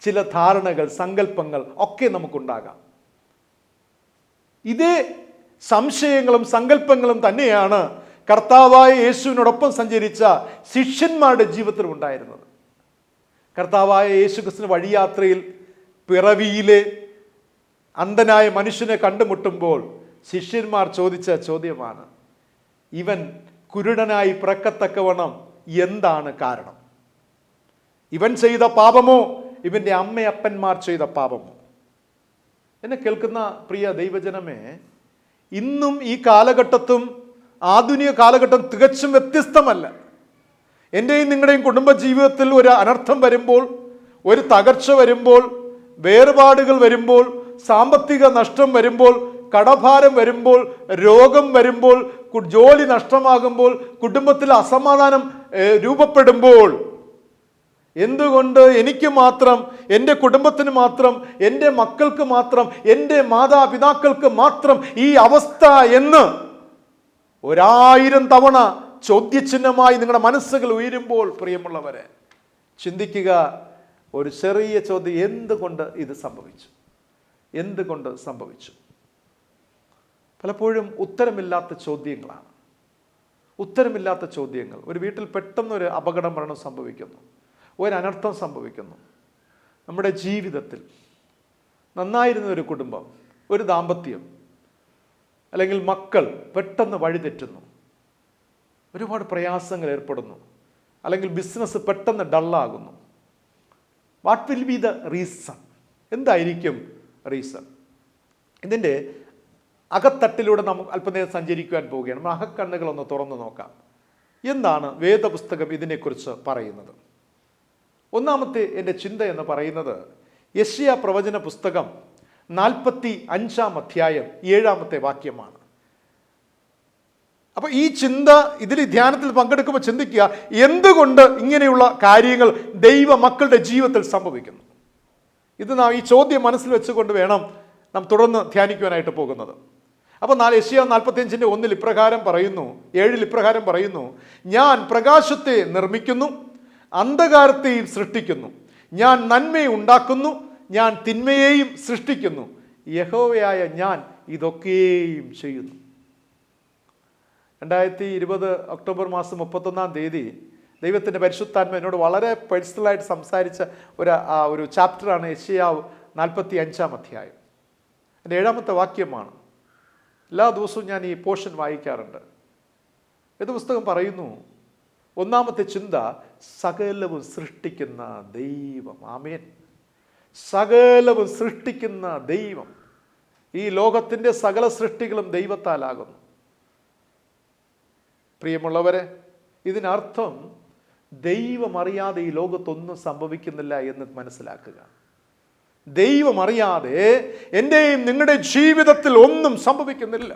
ചില ധാരണകൾ, സങ്കല്പങ്ങൾ ഒക്കെ നമുക്കുണ്ടാകാം. ഇതേ സംശയങ്ങളും സങ്കല്പങ്ങളും തന്നെയാണ് കർത്താവായ യേശുവിനോടൊപ്പം സഞ്ചരിച്ച ശിഷ്യന്മാരുടെ ജീവിതത്തിൽ ഉണ്ടായിരുന്നത്. കർത്താവായ യേശു ക്രിസ്തുവിന്റെ വഴിയാത്രയിൽ പിറവിയിലെ അന്ധനായ മനുഷ്യനെ കണ്ടുമുട്ടുമ്പോൾ ശിഷ്യന്മാർ ചോദിച്ച ചോദ്യമാണ്, ഇവൻ കുരുടനായി പിറക്കത്തക്കവണ്ണം എന്താണ് കാരണം? ഇവൻ ചെയ്ത പാപമോ ഇവൻ്റെ അപ്പന്മാർ ചെയ്ത പാപമോ? എന്നെ കേൾക്കുന്ന പ്രിയ ദൈവജനമേ, ഇന്നും ഈ കാലഘട്ടത്തും ആധുനിക കാലഘട്ടം തികച്ചും വ്യത്യസ്തമല്ല. എൻ്റെയും നിങ്ങളുടെയും കുടുംബ ജീവിതത്തിൽ ഒരു അനർത്ഥം വരുമ്പോൾ, ഒരു തകർച്ച വരുമ്പോൾ, വേർപാടുകൾ വരുമ്പോൾ, സാമ്പത്തിക നഷ്ടം വരുമ്പോൾ, കടഭാരം വരുമ്പോൾ, രോഗം വരുമ്പോൾ, ജോലി നഷ്ടമാകുമ്പോൾ, കുടുംബത്തിൽ അസമാധാനം രൂപപ്പെടുമ്പോൾ, എന്തുകൊണ്ട് എനിക്ക് മാത്രം, എൻ്റെ കുടുംബത്തിന് മാത്രം, എൻ്റെ മക്കൾക്ക് മാത്രം, എൻ്റെ മാതാപിതാക്കൾക്ക് മാത്രം ഈ അവസ്ഥ എന്ന് 1000 തവണ ചോദ്യചിഹ്നമായി നിങ്ങളുടെ മനസ്സുകൾ ഉയരുമ്പോൾ, പ്രിയമുള്ളവരെ ചിന്തിക്കുക, ഒരു ചെറിയ ചോദ്യം, എന്തുകൊണ്ട് ഇത് സംഭവിച്ചു? എന്തുകൊണ്ട് സംഭവിച്ചു? പലപ്പോഴും ഉത്തരമില്ലാത്ത ചോദ്യങ്ങളാണ്. ഉത്തരമില്ലാത്ത ചോദ്യങ്ങൾ. ഒരു വീട്ടിൽ പെട്ടെന്നൊരു അപകടം മരണം സംഭവിക്കുന്നു, ഒരു അനർത്ഥം സംഭവിക്കുന്നു. നമ്മുടെ ജീവിതത്തിൽ നന്നായിരുന്ന ഒരു കുടുംബം, ഒരു ദാമ്പത്യം, അല്ലെങ്കിൽ മക്കൾ പെട്ടെന്ന് വഴിതെറ്റുന്നു, ഒരുപാട് പ്രയാസങ്ങൾ ഏർപ്പെടുന്നു, അല്ലെങ്കിൽ ബിസിനസ് പെട്ടെന്ന് ഡള്ളാകുന്നു. What will be the reason? എന്തായിരിക്കും റീസൺ? ഇതിൻ്റെ അകത്തട്ടിലൂടെ നമുക്ക് അല്പനേരം സഞ്ചരിക്കുവാൻ പോവുകയാണ്. നമ്മൾ അകക്കണ്ണുകളൊന്ന് തുറന്നു നോക്കാം. എന്താണ് വേദപുസ്തകം ഇതിനെക്കുറിച്ച് പറയുന്നത്? ഒന്നാമത്തെ എൻ്റെ ചിന്ത എന്ന് പറയുന്നത് യെശയ്യാ പ്രവചന പുസ്തകം 45-ാം അധ്യായം 7-ാമത്തെ വാക്യമാണ്. അപ്പോൾ ഈ ചിന്ത, ഇതിൽ ധ്യാനത്തിൽ പങ്കെടുക്കുമ്പോൾ ചിന്തിക്കുക, എന്തുകൊണ്ട് ഇങ്ങനെയുള്ള കാര്യങ്ങൾ ദൈവ മക്കളുടെ ജീവിതത്തിൽ സംഭവിക്കുന്നു? ഇത് നാം ഈ ചോദ്യം മനസ്സിൽ വെച്ചുകൊണ്ട് വേണം നാം തുടർന്ന് ധ്യാനിക്കുവാനായിട്ട് പോകുന്നത്. അപ്പോൾ യെശയ്യാ 45:1 ഇപ്രകാരം പറയുന്നു, 7 ഇപ്രകാരം പറയുന്നു, ഞാൻ പ്രകാശത്തെ നിർമ്മിക്കുന്നു, അന്ധകാരത്തെയും സൃഷ്ടിക്കുന്നു, ഞാൻ നന്മയെ ഉണ്ടാക്കുന്നു, ഞാൻ തിന്മയെയും സൃഷ്ടിക്കുന്നു, യഹോവയായ ഞാൻ ഇതൊക്കെയും ചെയ്യുന്നു. 2020 ഒക്ടോബർ മാസം 31-ാം തീയതി ദൈവത്തിൻ്റെ പരിശുദ്ധാത്മ എന്നോട് വളരെ പേഴ്സണലായിട്ട് സംസാരിച്ച ഒരു ചാപ്റ്ററാണ് യെശയ്യാ 45-ാം അധ്യായം. എൻ്റെ 7-ാമത്തെ വാക്യമാണ്. എല്ലാ ദിവസവും ഞാൻ ഈ പോർഷൻ വായിക്കാറുണ്ട്. ഇത് പുസ്തകം പറയുന്നു, ഒന്നാമത്തെ ചിന്ത, സകലവും സൃഷ്ടിക്കുന്ന ദൈവം. ആമേൻ. സകലവും സൃഷ്ടിക്കുന്ന ദൈവം. ഈ ലോകത്തിൻ്റെ സകല സൃഷ്ടികളും ദൈവത്താലാകുന്നു. പ്രിയമുള്ളവരെ, ഇതിനർത്ഥം ദൈവം അറിയാതെ ഈ ലോകത്തൊന്നും സംഭവിക്കുന്നില്ല എന്ന് മനസ്സിലാക്കുക. ദൈവം അറിയാതെ എൻ്റെയും നിങ്ങളുടെ ജീവിതത്തിൽ ഒന്നും സംഭവിക്കുന്നില്ല.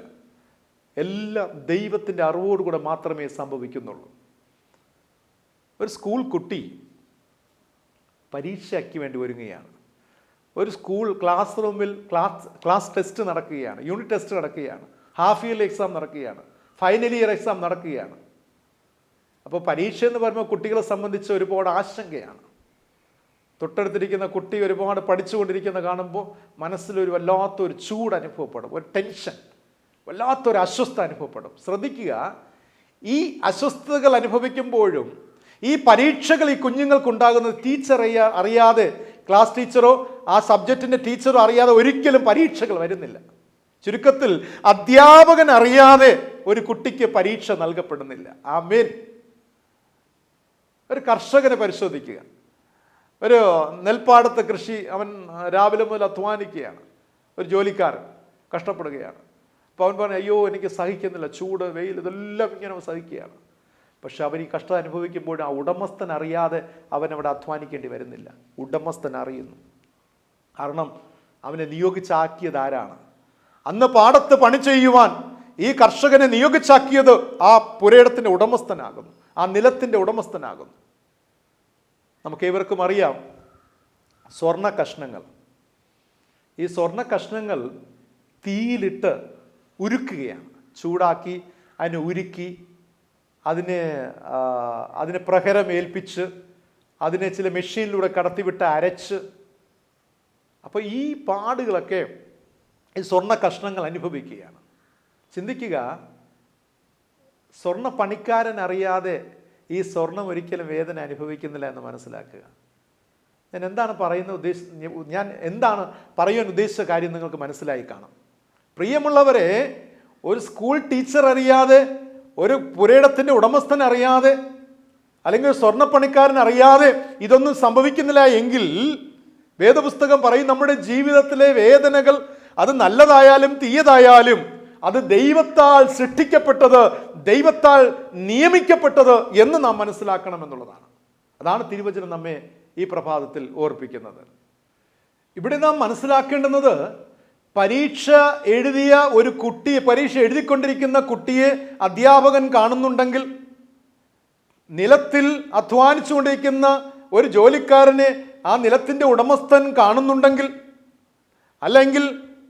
എല്ലാം ദൈവത്തിൻ്റെ അറിവോടുകൂടെ മാത്രമേ സംഭവിക്കുന്നുള്ളൂ. ഒരു സ്കൂൾ കുട്ടി പരീക്ഷയ്ക്ക് വേണ്ടി ഒരുങ്ങുകയാണ്. ഒരു സ്കൂൾ ക്ലാസ് റൂമിൽ ക്ലാസ് ടെസ്റ്റ് നടക്കുകയാണ്, യൂണിറ്റ് ടെസ്റ്റ് നടക്കുകയാണ്, ഹാഫ് ഇയർലി എക്സാം നടക്കുകയാണ്, ഫൈനൽ ഇയർ എക്സാം നടക്കുകയാണ്. അപ്പോൾ പരീക്ഷ എന്ന് പറയുമ്പോൾ കുട്ടികളെ സംബന്ധിച്ച് ഒരുപാട് ആശങ്കയാണ്. തൊട്ടടുത്തിരിക്കുന്ന കുട്ടി ഒരുപാട് പഠിച്ചുകൊണ്ടിരിക്കുന്ന കാണുമ്പോൾ മനസ്സിലൊരു വല്ലാത്തൊരു ചൂട് അനുഭവപ്പെടും, ഒരു ടെൻഷൻ, വല്ലാത്തൊരു അസ്വസ്ഥ അനുഭവപ്പെടും. ശ്രദ്ധിക്കുക, ഈ അസ്വസ്ഥതകൾ അനുഭവിക്കുമ്പോഴും ഈ പരീക്ഷകൾ ഈ കുഞ്ഞുങ്ങൾക്കുണ്ടാകുന്നത് ടീച്ചർ അറിയാതെ, ക്ലാസ് ടീച്ചറോ ആ സബ്ജക്റ്റിൻ്റെ ടീച്ചറോ അറിയാതെ ഒരിക്കലും പരീക്ഷകൾ വരുന്നില്ല. ചുരുക്കത്തിൽ അധ്യാപകൻ അറിയാതെ ഒരു കുട്ടിക്ക് പരീക്ഷ നൽകപ്പെടുന്നില്ല. ആമേൻ. ഒരു കർഷകനെ പരിശോധിക്കുക. ഒരു നെൽപ്പാടത്ത് കൃഷി, അവൻ രാവിലെ മുതൽ അധ്വാനിക്കുകയാണ്. ഒരു ജോലിക്കാരൻ കഷ്ടപ്പെടുകയാണ്. അപ്പോൾ അവൻ പറഞ്ഞു, അയ്യോ എനിക്ക് സഹിക്കുന്നില്ല, ചൂട്, വെയിൽ, ഇതെല്ലാം ഇങ്ങനെ അവൻ സഹിക്കുകയാണ്. പക്ഷെ അവൻ ഈ കഷ്ടം അനുഭവിക്കുമ്പോൾ ആ ഉടമസ്ഥൻ അറിയാതെ അവൻ അവിടെ അധ്വാനിക്കേണ്ടി വരുന്നില്ല. ഉടമസ്ഥൻ അറിയുന്നു. കാരണം അവനെ നിയോഗിച്ചാക്കിയത് ആരാണ്? അന്ന് പാടത്ത് പണി ചെയ്യുവാൻ ഈ കർഷകനെ നിയോഗിച്ചാക്കിയത് ആ പുരയിടത്തിൻ്റെ ഉടമസ്ഥനാകുന്നു, ആ നിലത്തിൻ്റെ ഉടമസ്ഥനാകുന്നു. നമുക്ക് ഏവർക്കും അറിയാം, സ്വർണ്ണ കഷ്ണങ്ങൾ, ഈ സ്വർണ്ണ കഷ്ണങ്ങൾ തീയിലിട്ട് ഉരുക്കുകയാണ്. ചൂടാക്കി അതിനെ ഉരുക്കി അതിനെ പ്രഹരമേൽപ്പിച്ച് അതിനെ ചില മെഷീനിലൂടെ കടത്തിവിട്ട് അരച്ച്, അപ്പോൾ ഈ പാടുകളൊക്കെ ഈ സ്വർണ്ണ കഷ്ണങ്ങൾ അനുഭവിക്കുകയാണ്. ചിന്തിക്കുക, സ്വർണ്ണ പണിക്കാരൻ അറിയാതെ ഈ സ്വർണം ഒരിക്കലും വേദന അനുഭവിക്കുന്നില്ല എന്ന് മനസ്സിലാക്കുക. ഞാൻ എന്താണ് ഞാൻ എന്താണ് പറയാൻ ഉദ്ദേശിച്ച കാര്യം നിങ്ങൾക്ക് മനസ്സിലായി കാണാം. പ്രിയമുള്ളവരെ, ഒരു സ്കൂൾ ടീച്ചർ അറിയാതെ, ഒരു പുരയിടത്തിൻ്റെ ഉടമസ്ഥൻ അറിയാതെ, അല്ലെങ്കിൽ സ്വർണ്ണപ്പണിക്കാരൻ അറിയാതെ ഇതൊന്നും സംഭവിക്കുന്നില്ല എങ്കിൽ വേദപുസ്തകം പറയും, നമ്മുടെ ജീവിതത്തിലെ വേദനകൾ അത് നല്ലതായാലും തീയതായാലും അത് ദൈവത്താൽ സൃഷ്ടിക്കപ്പെട്ടത്, ദൈവത്താൽ നിയമിക്കപ്പെട്ടത് എന്ന് നാം മനസ്സിലാക്കണമെന്നുള്ളതാണ്. അതാണ് തിരുവചനം നമ്മെ ഈ പ്രഭാതത്തിൽ ഓർപ്പിക്കുന്നത്. ഇവിടെ നാം മനസ്സിലാക്കേണ്ടുന്നത്, പരീക്ഷ എഴുതിയ ഒരു കുട്ടിയെ, പരീക്ഷ എഴുതിക്കൊണ്ടിരിക്കുന്ന കുട്ടിയെ അധ്യാപകൻ കാണുന്നുണ്ടെങ്കിൽ, നിലത്തിൽ അധ്വാനിച്ചുകൊണ്ടിരിക്കുന്ന ഒരു ജോലിക്കാരനെ ആ നിലത്തിൻ്റെ ഉടമസ്ഥൻ കാണുന്നുണ്ടെങ്കിൽ, അല്ലെങ്കിൽ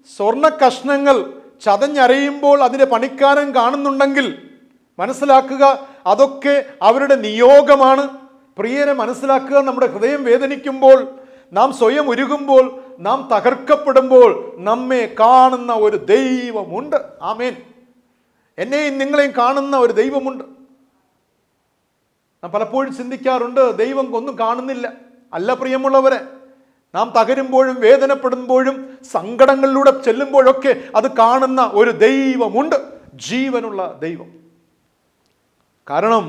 സ്വർണ്ണ കഷ്ണങ്ങൾ ചതഞ്ഞരയുമ്പോൾ അതിൻ്റെ പണിക്കാരൻ കാണുന്നുണ്ടെങ്കിൽ മനസ്സിലാക്കുക, അതൊക്കെ അവരുടെ നിയോഗമാണ്. പ്രിയരെ, മനസ്സിലാക്കുക, നമ്മുടെ ഹൃദയം വേദനിക്കുമ്പോൾ, നാം സ്വയം ഉരുകുമ്പോൾ, നാം തകർക്കപ്പെടുമ്പോൾ നമ്മെ കാണുന്ന ഒരു ദൈവമുണ്ട്. ആമേൻ. എന്നെയും നിങ്ങളെയും കാണുന്ന ഒരു ദൈവമുണ്ട്. നാം പലപ്പോഴും ചിന്തിക്കാറുണ്ട്, ദൈവം ഒന്നും കാണുന്നില്ല. അല്ല പ്രിയമുള്ളവരെ, നാം തകരുമ്പോഴും വേദനപ്പെടുമ്പോഴും സങ്കടങ്ങളിലൂടെ ചെല്ലുമ്പോഴൊക്കെ അത് കാണുന്ന ഒരു ദൈവമുണ്ട്, ജീവനുള്ള ദൈവം. കാരണം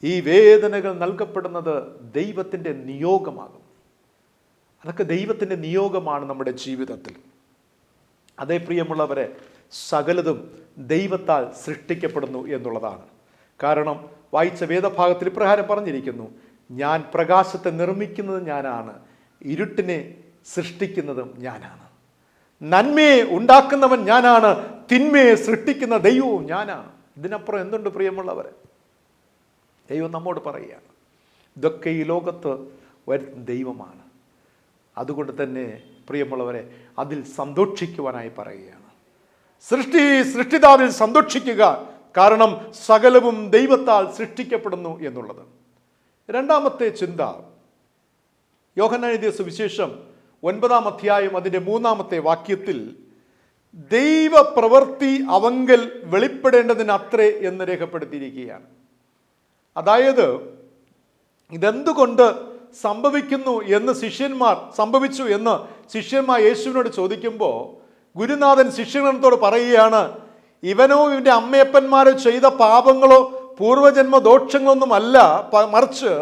ഈ വേദനകൾ നൽകപ്പെടുന്നത് ദൈവത്തിൻ്റെ നിയോഗമാകും. അതൊക്കെ ദൈവത്തിൻ്റെ നിയോഗമാണ് നമ്മുടെ ജീവിതത്തിൽ. അതേ പ്രിയമുള്ളവരെ, സകലതും ദൈവത്താൽ സൃഷ്ടിക്കപ്പെടുന്നു എന്നുള്ളതാണ്. കാരണം വായിച്ച വേദഭാഗത്തിൽ ഇപ്രകാരം പറഞ്ഞിരിക്കുന്നു, ഞാൻ പ്രകാശത്തെ നിർമ്മിക്കുന്നത് ഞാനാണ്, ഇരുട്ടിനെ സൃഷ്ടിക്കുന്നതും ഞാനാണ്. നന്മയെ ഉണ്ടാക്കുന്നവൻ ഞാനാണ്, തിന്മയെ സൃഷ്ടിക്കുന്ന ദൈവവും ഞാനാണ്. ഇതിനപ്പുറം എന്തുണ്ട് പ്രിയമുള്ളവരെ? ദൈവം നമ്മോട് പറയുകയാണ്, ഇതൊക്കെ ഈ ലോകത്ത് വരുന്ന ദൈവമാണ്. അതുകൊണ്ട് തന്നെ പ്രിയമുള്ളവരെ, അതിൽ സന്തോഷിക്കുവാനായി പറയുകയാണ്. സൃഷ്ടിതാവിൽ സന്തോഷിക്കുക, കാരണം സകലവും ദൈവത്താൽ സൃഷ്ടിക്കപ്പെടുന്നു എന്നുള്ളത്. രണ്ടാമത്തെ ചിന്ത, യോഹന്നാൻ എഴുതിയ സുവിശേഷം 9-ാം അധ്യായം അതിൻ്റെ 3-ാമത്തെ വാക്യത്തിൽ, ദൈവപ്രവൃത്തി അവങ്കൽ വെളിപ്പെടേണ്ടതിന് അത്രേ എന്ന് രേഖപ്പെടുത്തിയിരിക്കുകയാണ്. അതായത് ഇതെന്തുകൊണ്ട് സംഭവിച്ചു എന്ന് ശിഷ്യന്മാർ യേശുവിനോട് ചോദിക്കുമ്പോൾ ഗുരുനാഥൻ ശിഷ്യഗണത്തോട് പറയുകയാണ്, ഇവനോ ഇവൻ്റെ അമ്മയപ്പന്മാരോ ചെയ്ത പാപങ്ങളോ പൂർവജന്മ ദോഷങ്ങളൊന്നുമല്ല, മറിച്ച്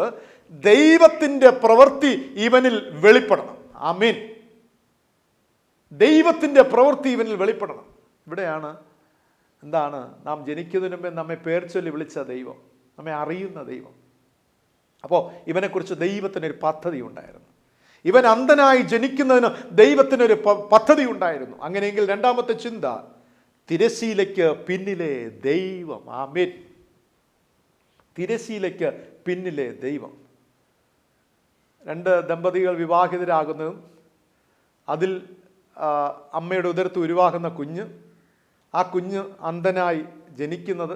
ദൈവത്തിൻ്റെ പ്രവൃത്തി ഇവനിൽ വെളിപ്പെടണം. ആമേൻ. ദൈവത്തിൻ്റെ പ്രവൃത്തി ഇവനിൽ വെളിപ്പെടണം. ഇവിടെയാണ് എന്താണ് നാം ജനിക്കുന്നതിന് മുമ്പേ നമ്മെ പേർ ചൊല്ലി വിളിച്ച ദൈവം, നമ്മെ അറിയുന്ന ദൈവം. അപ്പോൾ ഇവനെക്കുറിച്ച് ദൈവത്തിനൊരു പദ്ധതി ഉണ്ടായിരുന്നു. ഇവൻ അന്ധനായി ജനിക്കുന്നതിന് ദൈവത്തിനൊരു പദ്ധതി ഉണ്ടായിരുന്നു. അങ്ങനെയെങ്കിൽ രണ്ടാമത്തെ ചിന്ത, തിരശീലയ്ക്ക് പിന്നിലെ ദൈവം. ആമേൻ. തിരശീലയ്ക്ക് പിന്നിലെ ദൈവം. 2 ദമ്പതികൾ വിവാഹിതരാകുന്നതും അതിൽ അമ്മയുടെ ഉദരത്ത് ഉരുവാകുന്ന കുഞ്ഞ്, ആ കുഞ്ഞ് അന്ധനായി ജനിക്കുന്നത്,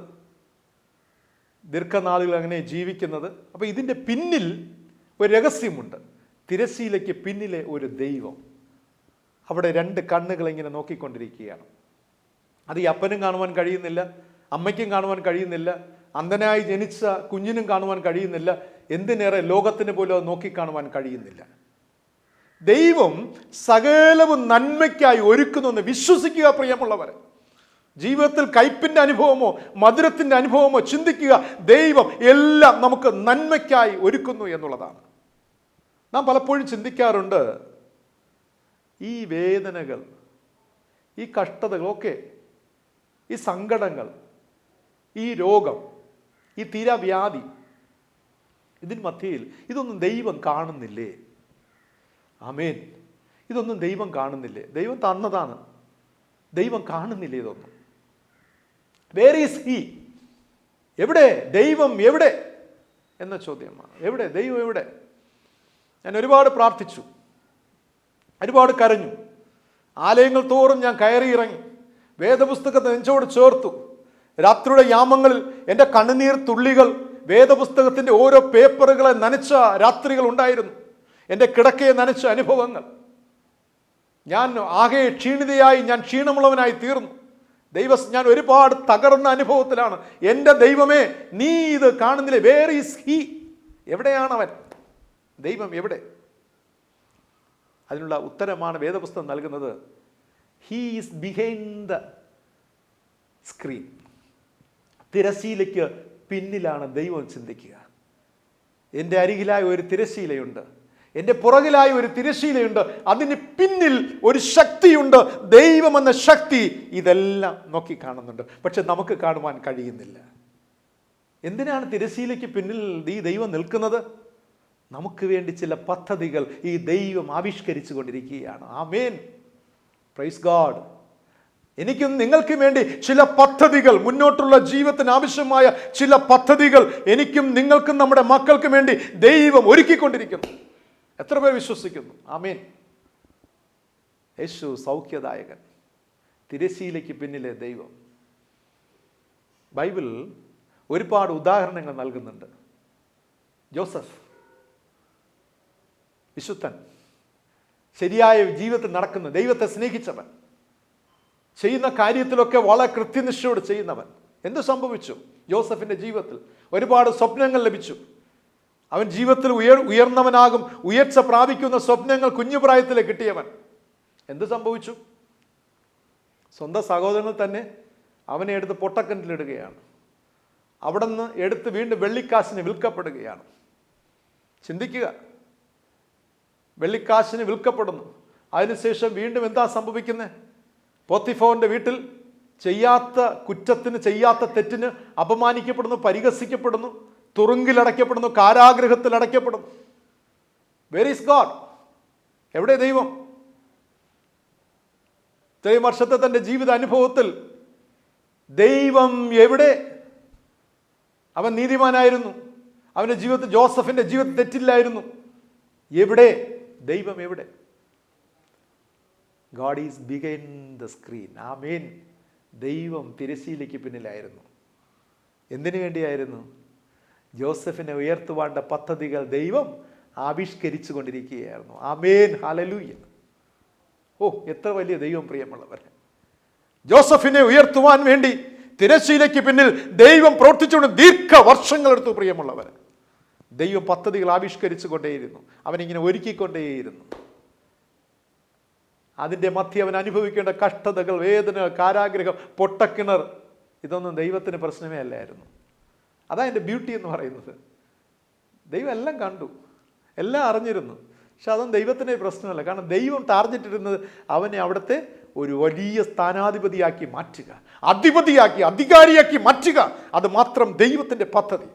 ദീർഘനാളുകൾ അങ്ങനെ ജീവിക്കുന്നത്. അപ്പോൾ ഇതിൻ്റെ പിന്നിൽ ഒരു രഹസ്യമുണ്ട്. തിരശീലയ്ക്ക് പിന്നിലെ ഒരു ദൈവം. അവിടെ 2 കണ്ണുകൾ ഇങ്ങനെ നോക്കിക്കൊണ്ടിരിക്കുകയാണ്. അത് ഈ അപ്പനും കാണുവാൻ കഴിയുന്നില്ല, അമ്മയ്ക്കും കാണുവാൻ കഴിയുന്നില്ല, അന്ധനായി ജനിച്ച കുഞ്ഞിനും കാണുവാൻ കഴിയുന്നില്ല, എന്തിനേറെ ലോകത്തിന് പോലും അത് നോക്കിക്കാണുവാൻ കഴിയുന്നില്ല. ദൈവം സകലവും നന്മയ്ക്കായി ഒരുക്കുന്നെന്ന് വിശ്വസിക്കുക പ്രിയമുള്ളവരെ. ജീവിതത്തിൽ കയ്പിൻ്റെ അനുഭവമോ മധുരത്തിൻ്റെ അനുഭവമോ ചിന്തിക്കുക, ദൈവം എല്ലാം നമുക്ക് നന്മയ്ക്കായി ഒരുക്കുന്നു എന്നുള്ളതാണ്. നാം പലപ്പോഴും ചിന്തിക്കാറുണ്ട്, ഈ വേദനകൾ, ഈ കഷ്ടതകളൊക്കെ, ഈ സങ്കടങ്ങൾ, ഈ രോഗം, ഈ തീരാവ്യാധി, ഇതിന് മധ്യയിൽ ഇതൊന്നും ദൈവം കാണുന്നില്ലേ? ആമേൻ. ഇതൊന്നും ദൈവം കാണുന്നില്ലേ? ദൈവം തന്നതാണ്, ദൈവം കാണുന്നില്ലേ ഇതൊന്നും? Where is he? എവിടെ ദൈവം? എവിടെ എന്ന ചോദ്യമാണ്. എവിടെ ദൈവം? എവിടെ? ഞാൻ ഒരുപാട് പ്രാർത്ഥിച്ചു, ഒരുപാട് കരഞ്ഞു. ആലയങ്ങൾ തോറും ഞാൻ കയറി ഇറങ്ങി, വേദപുസ്തകത്തെ നെഞ്ചോട് ചേർത്തു. രാത്രിയുടെ യാമങ്ങളിൽ എൻ്റെ കണ്ണുനീർ തുള്ളികൾ വേദപുസ്തകത്തിൻ്റെ ഓരോ പേപ്പറുകളെ നനച്ച രാത്രികൾ ഉണ്ടായിരുന്നു. എൻ്റെ കിടക്കയെ നനച്ച അനുഭവങ്ങൾ. ഞാൻ ആകെ ക്ഷീണിതയായി, ഞാൻ ക്ഷീണമുള്ളവനായി തീർന്നു. ഞാൻ ഒരുപാട് തകർന്ന അനുഭവത്തിലാണ്. എൻ്റെ ദൈവമേ, നീ ഇത് കാണുന്നില്ലേ? Where is he? എവിടെയാണവൻ? ദൈവം എവിടെ? അതിനുള്ള ഉത്തരമാണ് വേദപുസ്തകം നൽകുന്നത്. He is behind the screen. തിരശീലയ്ക്ക് പിന്നിലാണ് ദൈവം ചിന്തിക്കുക. എൻ്റെ അരികിലായി ഒരു തിരശീലയുണ്ട്, എൻ്റെ പുറകിലായി ഒരു തിരശീലയുണ്ട്, അതിന് പിന്നിൽ ഒരു ശക്തിയുണ്ട്. ദൈവം എന്ന ശക്തി ഇതെല്ലാം നോക്കി കാണുന്നുണ്ട്. പക്ഷെ നമുക്ക് കാണുവാൻ കഴിയുന്നില്ല. എന്തിനാണ് തിരശീലയ്ക്ക് പിന്നിൽ ഈ ദൈവം നിൽക്കുന്നത്? നമുക്ക് വേണ്ടി ചില പദ്ധതികൾ ഈ ദൈവം ആവിഷ്കരിച്ചു കൊണ്ടിരിക്കുകയാണ്. ആമേൻ, പ്രൈസ് ഗോഡ്. എനിക്കും നിങ്ങൾക്കും വേണ്ടി ചില പദ്ധതികൾ, മുന്നോട്ടുള്ള ജീവിതത്തിന് ആവശ്യമായ ചില പദ്ധതികൾ എനിക്കും നിങ്ങൾക്കും നമ്മുടെ മക്കൾക്കും വേണ്ടി ദൈവം ഒരുക്കിക്കൊണ്ടിരിക്കുന്നു. എത്ര പേർ വിശ്വസിക്കുന്നു? ആമേൻ. യേശു സൗഖ്യദായകൻ, തിരശീലയ്ക്ക് പിന്നിലെ ദൈവം. ബൈബിൾ ഒരുപാട് ഉദാഹരണങ്ങൾ നൽകുന്നുണ്ട്. ജോസഫ് വിശുദ്ധൻ, ശരിയായ ജീവിതത്തിൽ നടക്കുന്ന, ദൈവത്തെ സ്നേഹിച്ചവൻ, ചെയ്യുന്ന കാര്യത്തിലൊക്കെ വളരെ കൃത്യനിഷ്ഠയോട് ചെയ്യുന്നവൻ. എന്ത് സംഭവിച്ചു? ജോസഫിൻ്റെ ജീവിതത്തിൽ ഒരുപാട് സ്വപ്നങ്ങൾ ലഭിച്ചു. അവൻ ജീവിതത്തിൽ ഉയർന്നവനാകും, ഉയർച്ച പ്രാപിക്കുന്ന സ്വപ്നങ്ങൾ കുഞ്ഞുപ്രായത്തിൽ കിട്ടിയവൻ. എന്ത് സംഭവിച്ചു? സ്വന്തം സഹോദരങ്ങൾ തന്നെ അവനെ എടുത്ത് പൊട്ടക്കിണറ്റിലിടുകയാണ്. അവിടെ നിന്ന് എടുത്ത് വീണ്ടും വെള്ളിക്കാശിന് വിൽക്കപ്പെടുകയാണ്. ചിന്തിക്കുക, വെള്ളിക്കാശിന് വിൽക്കപ്പെടുന്നു. അതിനുശേഷം വീണ്ടും എന്താ സംഭവിക്കുന്നത്? പോത്തിഫോറിൻ്റെ വീട്ടിൽ ചെയ്യാത്ത കുറ്റത്തിന്, ചെയ്യാത്ത തെറ്റിന് അപമാനിക്കപ്പെടുന്നു, പരിഹസിക്കപ്പെടുന്നു, തുറുങ്കിലടയ്ക്കപ്പെടുന്നു, കാരാഗൃഹത്തിൽ അടയ്ക്കപ്പെടുന്നു. Where is God? എവിടെ ദൈവം? ഇത്രയും വർഷത്തെ തൻ്റെ ജീവിത അനുഭവത്തിൽ ദൈവം എവിടെ? അവൻ നീതിമാനായിരുന്നു, അവൻ്റെ ജീവിതത്തിൽ, ജോസഫിൻ്റെ ജീവിതത്തിൽ തെറ്റില്ലായിരുന്നു. എവിടെ ദൈവം? എവിടെ? God is behind the screen. ആമേൻ. ദൈവം തിരശീലയ്ക്ക് പിന്നിലായിരുന്നു. എന്തിനു വേണ്ടിയായിരുന്നു? ജോസഫിനെ ഉയർത്തുവാണ്ട പദ്ധതികൾ ദൈവം ആവിഷ്കരിച്ചു കൊണ്ടിരിക്കുകയായിരുന്നു. ആമേൻ, ഹല്ലേലൂയ. ഓ, എത്ര വലിയ ദൈവം പ്രിയമുള്ളവർ! ജോസഫിനെ ഉയർത്തുവാൻ വേണ്ടി തിരശീലയ്ക്ക് പിന്നിൽ ദൈവം പ്രവർത്തിച്ചുകൊണ്ട് ദീർഘവർഷങ്ങളെടുത്തു പ്രിയമുള്ളവർ. ദൈവം പദ്ധതികൾ ആവിഷ്കരിച്ചു കൊണ്ടേയിരുന്നു, അവനിങ്ങനെ ഒരുക്കിക്കൊണ്ടേയിരുന്നു. അതിൻ്റെ മധ്യ അവൻ അനുഭവിക്കേണ്ട കഷ്ടതകൾ, വേദന, കാരാഗ്രഹം, പൊട്ടക്കിണർ, ഇതൊന്നും ദൈവത്തിന് പ്രശ്നമേ അല്ലായിരുന്നു. അതാ എൻ്റെ ബ്യൂട്ടി എന്ന് പറയുന്നത്. ദൈവം എല്ലാം കണ്ടു, എല്ലാം അറിഞ്ഞിരുന്നു. പക്ഷെ അതൊന്നും ദൈവത്തിൻ്റെ പ്രശ്നമല്ല. കാരണം ദൈവം ടാർഗറ്റിരുന്നത് അവനെ അവിടുത്തെ ഒരു വലിയ സ്ഥാനാധിപതിയാക്കി മാറ്റുക, അധിപതിയാക്കി, അധികാരിയാക്കി മാറ്റുക. അത് മാത്രം ദൈവത്തിൻ്റെ പദ്ധതി.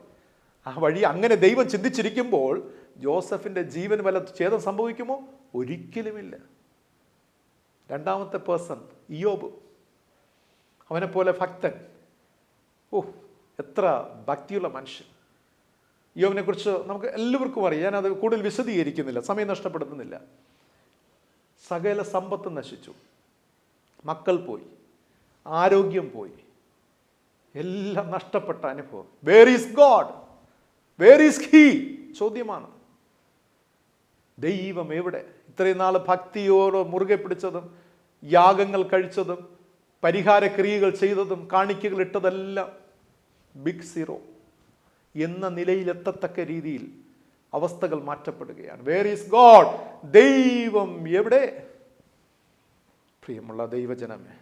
ആ വഴി അങ്ങനെ ദൈവം ചിന്തിച്ചിരിക്കുമ്പോൾ ജോസഫിൻ്റെ ജീവൻ വല്ല ഛേദം സംഭവിക്കുമോ? ഒരിക്കലുമില്ല. രണ്ടാമത്തെ പേഴ്സൺ ഇയ്യോബ്, അവനെപ്പോലെ ഭക്തൻ. ഓ, എത്ര ഭക്തിയുള്ള മനുഷ്യൻ! ഇയ്യോബിനെ കുറിച്ച് നമുക്ക് എല്ലാവർക്കും അറിയാം. ഞാനത് കൂടുതൽ വിശദീകരിക്കുന്നില്ല, സമയം നഷ്ടപ്പെടുത്തുന്നില്ല. സകല സമ്പത്ത് നശിച്ചു, മക്കൾ പോയി, ആരോഗ്യം പോയി, എല്ലാം നഷ്ടപ്പെട്ട അനുഭവം. Where is God? Where is he? ചോദ്യമാണ്. ദൈവം എവിടെ? ഇത്രയും നാൾ ഭക്തിയോട് മുറുകെ പിടിച്ചതും, യാഗങ്ങൾ കഴിച്ചതും, പരിഹാരക്രിയകൾ ചെയ്തതും, കാണിക്കകൾ ഇട്ടതെല്ലാം ബിഗ് സീറോ എന്ന നിലയിലെത്തത്തക്ക രീതിയിൽ അവസ്ഥകൾ മാറ്റപ്പെടുകയാണ്. Where is God? ദൈവം എവിടെ? പ്രിയമുള്ള ദൈവജനമേ,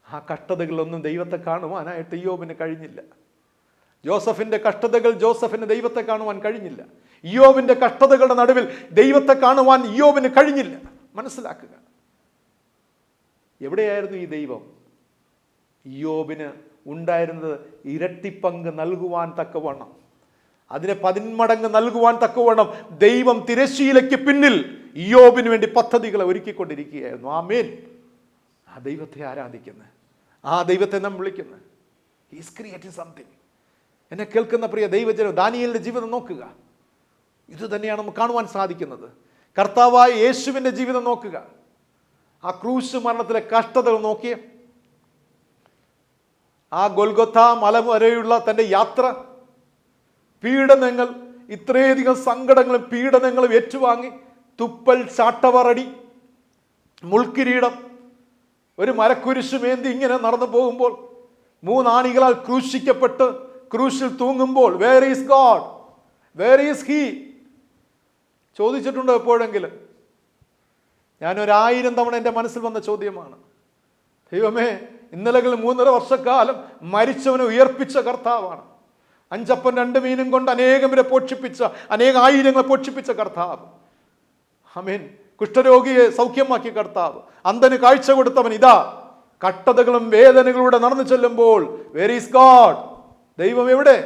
ആ കഷ്ടതകളൊന്നും ദൈവത്തെ കാണുവാനായിട്ട് ഇയ്യോബിന് കഴിഞ്ഞില്ല. ജോസഫിന്റെ കഷ്ടതകൾ ജോസഫിന് ദൈവത്തെ കാണുവാൻ കഴിഞ്ഞില്ല. ഇയ്യോബിന്റെ കഷ്ടതകളുടെ നടുവിൽ ദൈവത്തെ കാണുവാൻ ഇയ്യോബിന് കഴിഞ്ഞില്ല. മനസ്സിലാക്കുക, എവിടെയായിരുന്നു ഈ ദൈവം? ഇയ്യോബിന് ഉണ്ടായിരുന്നത് ഇരട്ടിപ്പങ്ക് നൽകുവാൻ തക്കവണ്ണം, അതിനെ 10 മടങ്ങ് നൽകുവാൻ തക്കവണ്ണം ദൈവം തിരശ്ശീലയ്ക്ക് പിന്നിൽ ഇയ്യോബിന് വേണ്ടി പദ്ധതികളെ ഒരുക്കിക്കൊണ്ടിരിക്കുകയായിരുന്നു. ആമേൻ. ആ ദൈവത്തെ ആരാധിക്കുന്നത്, ആ ദൈവത്തെ നാം വിളിക്കുന്നത്. He's creating something. എന്നെ കേൾക്കുന്ന പ്രിയ ദൈവജനം, ദാനിയേലിന്റെ ജീവിതം നോക്കുക. ഇത് തന്നെയാണ് നമുക്ക് കാണുവാൻ സാധിക്കുന്നത്. കർത്താവായ യേശുവിൻ്റെ ജീവിതം നോക്കുക. ആ ക്രൂശ് മരണത്തിലെ കഷ്ടതകൾ നോക്കിയേ. ആ ഗൊൽഗൊഥ മല വരെയുള്ള തൻ്റെ യാത്ര, പീഡനങ്ങൾ, ഇത്രയധികം സങ്കടങ്ങളും പീഡനങ്ങളും ഏറ്റുവാങ്ങി, തുപ്പൽ, ചാട്ടവറടി, മുൾക്കിരീടം, ഒരു മരക്കുരിശുമേന്തി ഇങ്ങനെ നടന്നു പോകുമ്പോൾ, 3 ആണികളാൽ ക്രൂശിക്കപ്പെട്ട് ക്രൂശിൽ തൂങ്ങുമ്പോൾ, where is God? Where is he? ചോദിച്ചിട്ടുണ്ടോ എപ്പോഴെങ്കിലും? ഞാൻ 1000 തവണ എൻ്റെ മനസ്സിൽ വന്ന ചോദ്യമാണ്. ദൈവമേ, ഇന്നലകളിൽ 3.5 വർഷക്കാലം മരിച്ചവനെ ഉയർപ്പിച്ച കർത്താവാണ്. 5 അപ്പം 2 മീനും കൊണ്ട് അനേകം പേരെ പോഷിപ്പിച്ച, അനേക ആയിരങ്ങളെ പോഷിപ്പിച്ച കർത്താവ്. ആമേൻ. കുഷ്ഠരോഗിയെ സൗഖ്യമാക്കിയ കർത്താവ്, അന്ധന് കാഴ്ച കൊടുത്തവൻ ഇതാ കഷ്ടതകളും വേദനകളിലൂടെ നടന്നു ചെല്ലുമ്പോൾ, വേർ ഈസ് ഗോഡ്? ദൈവം എവിടെ?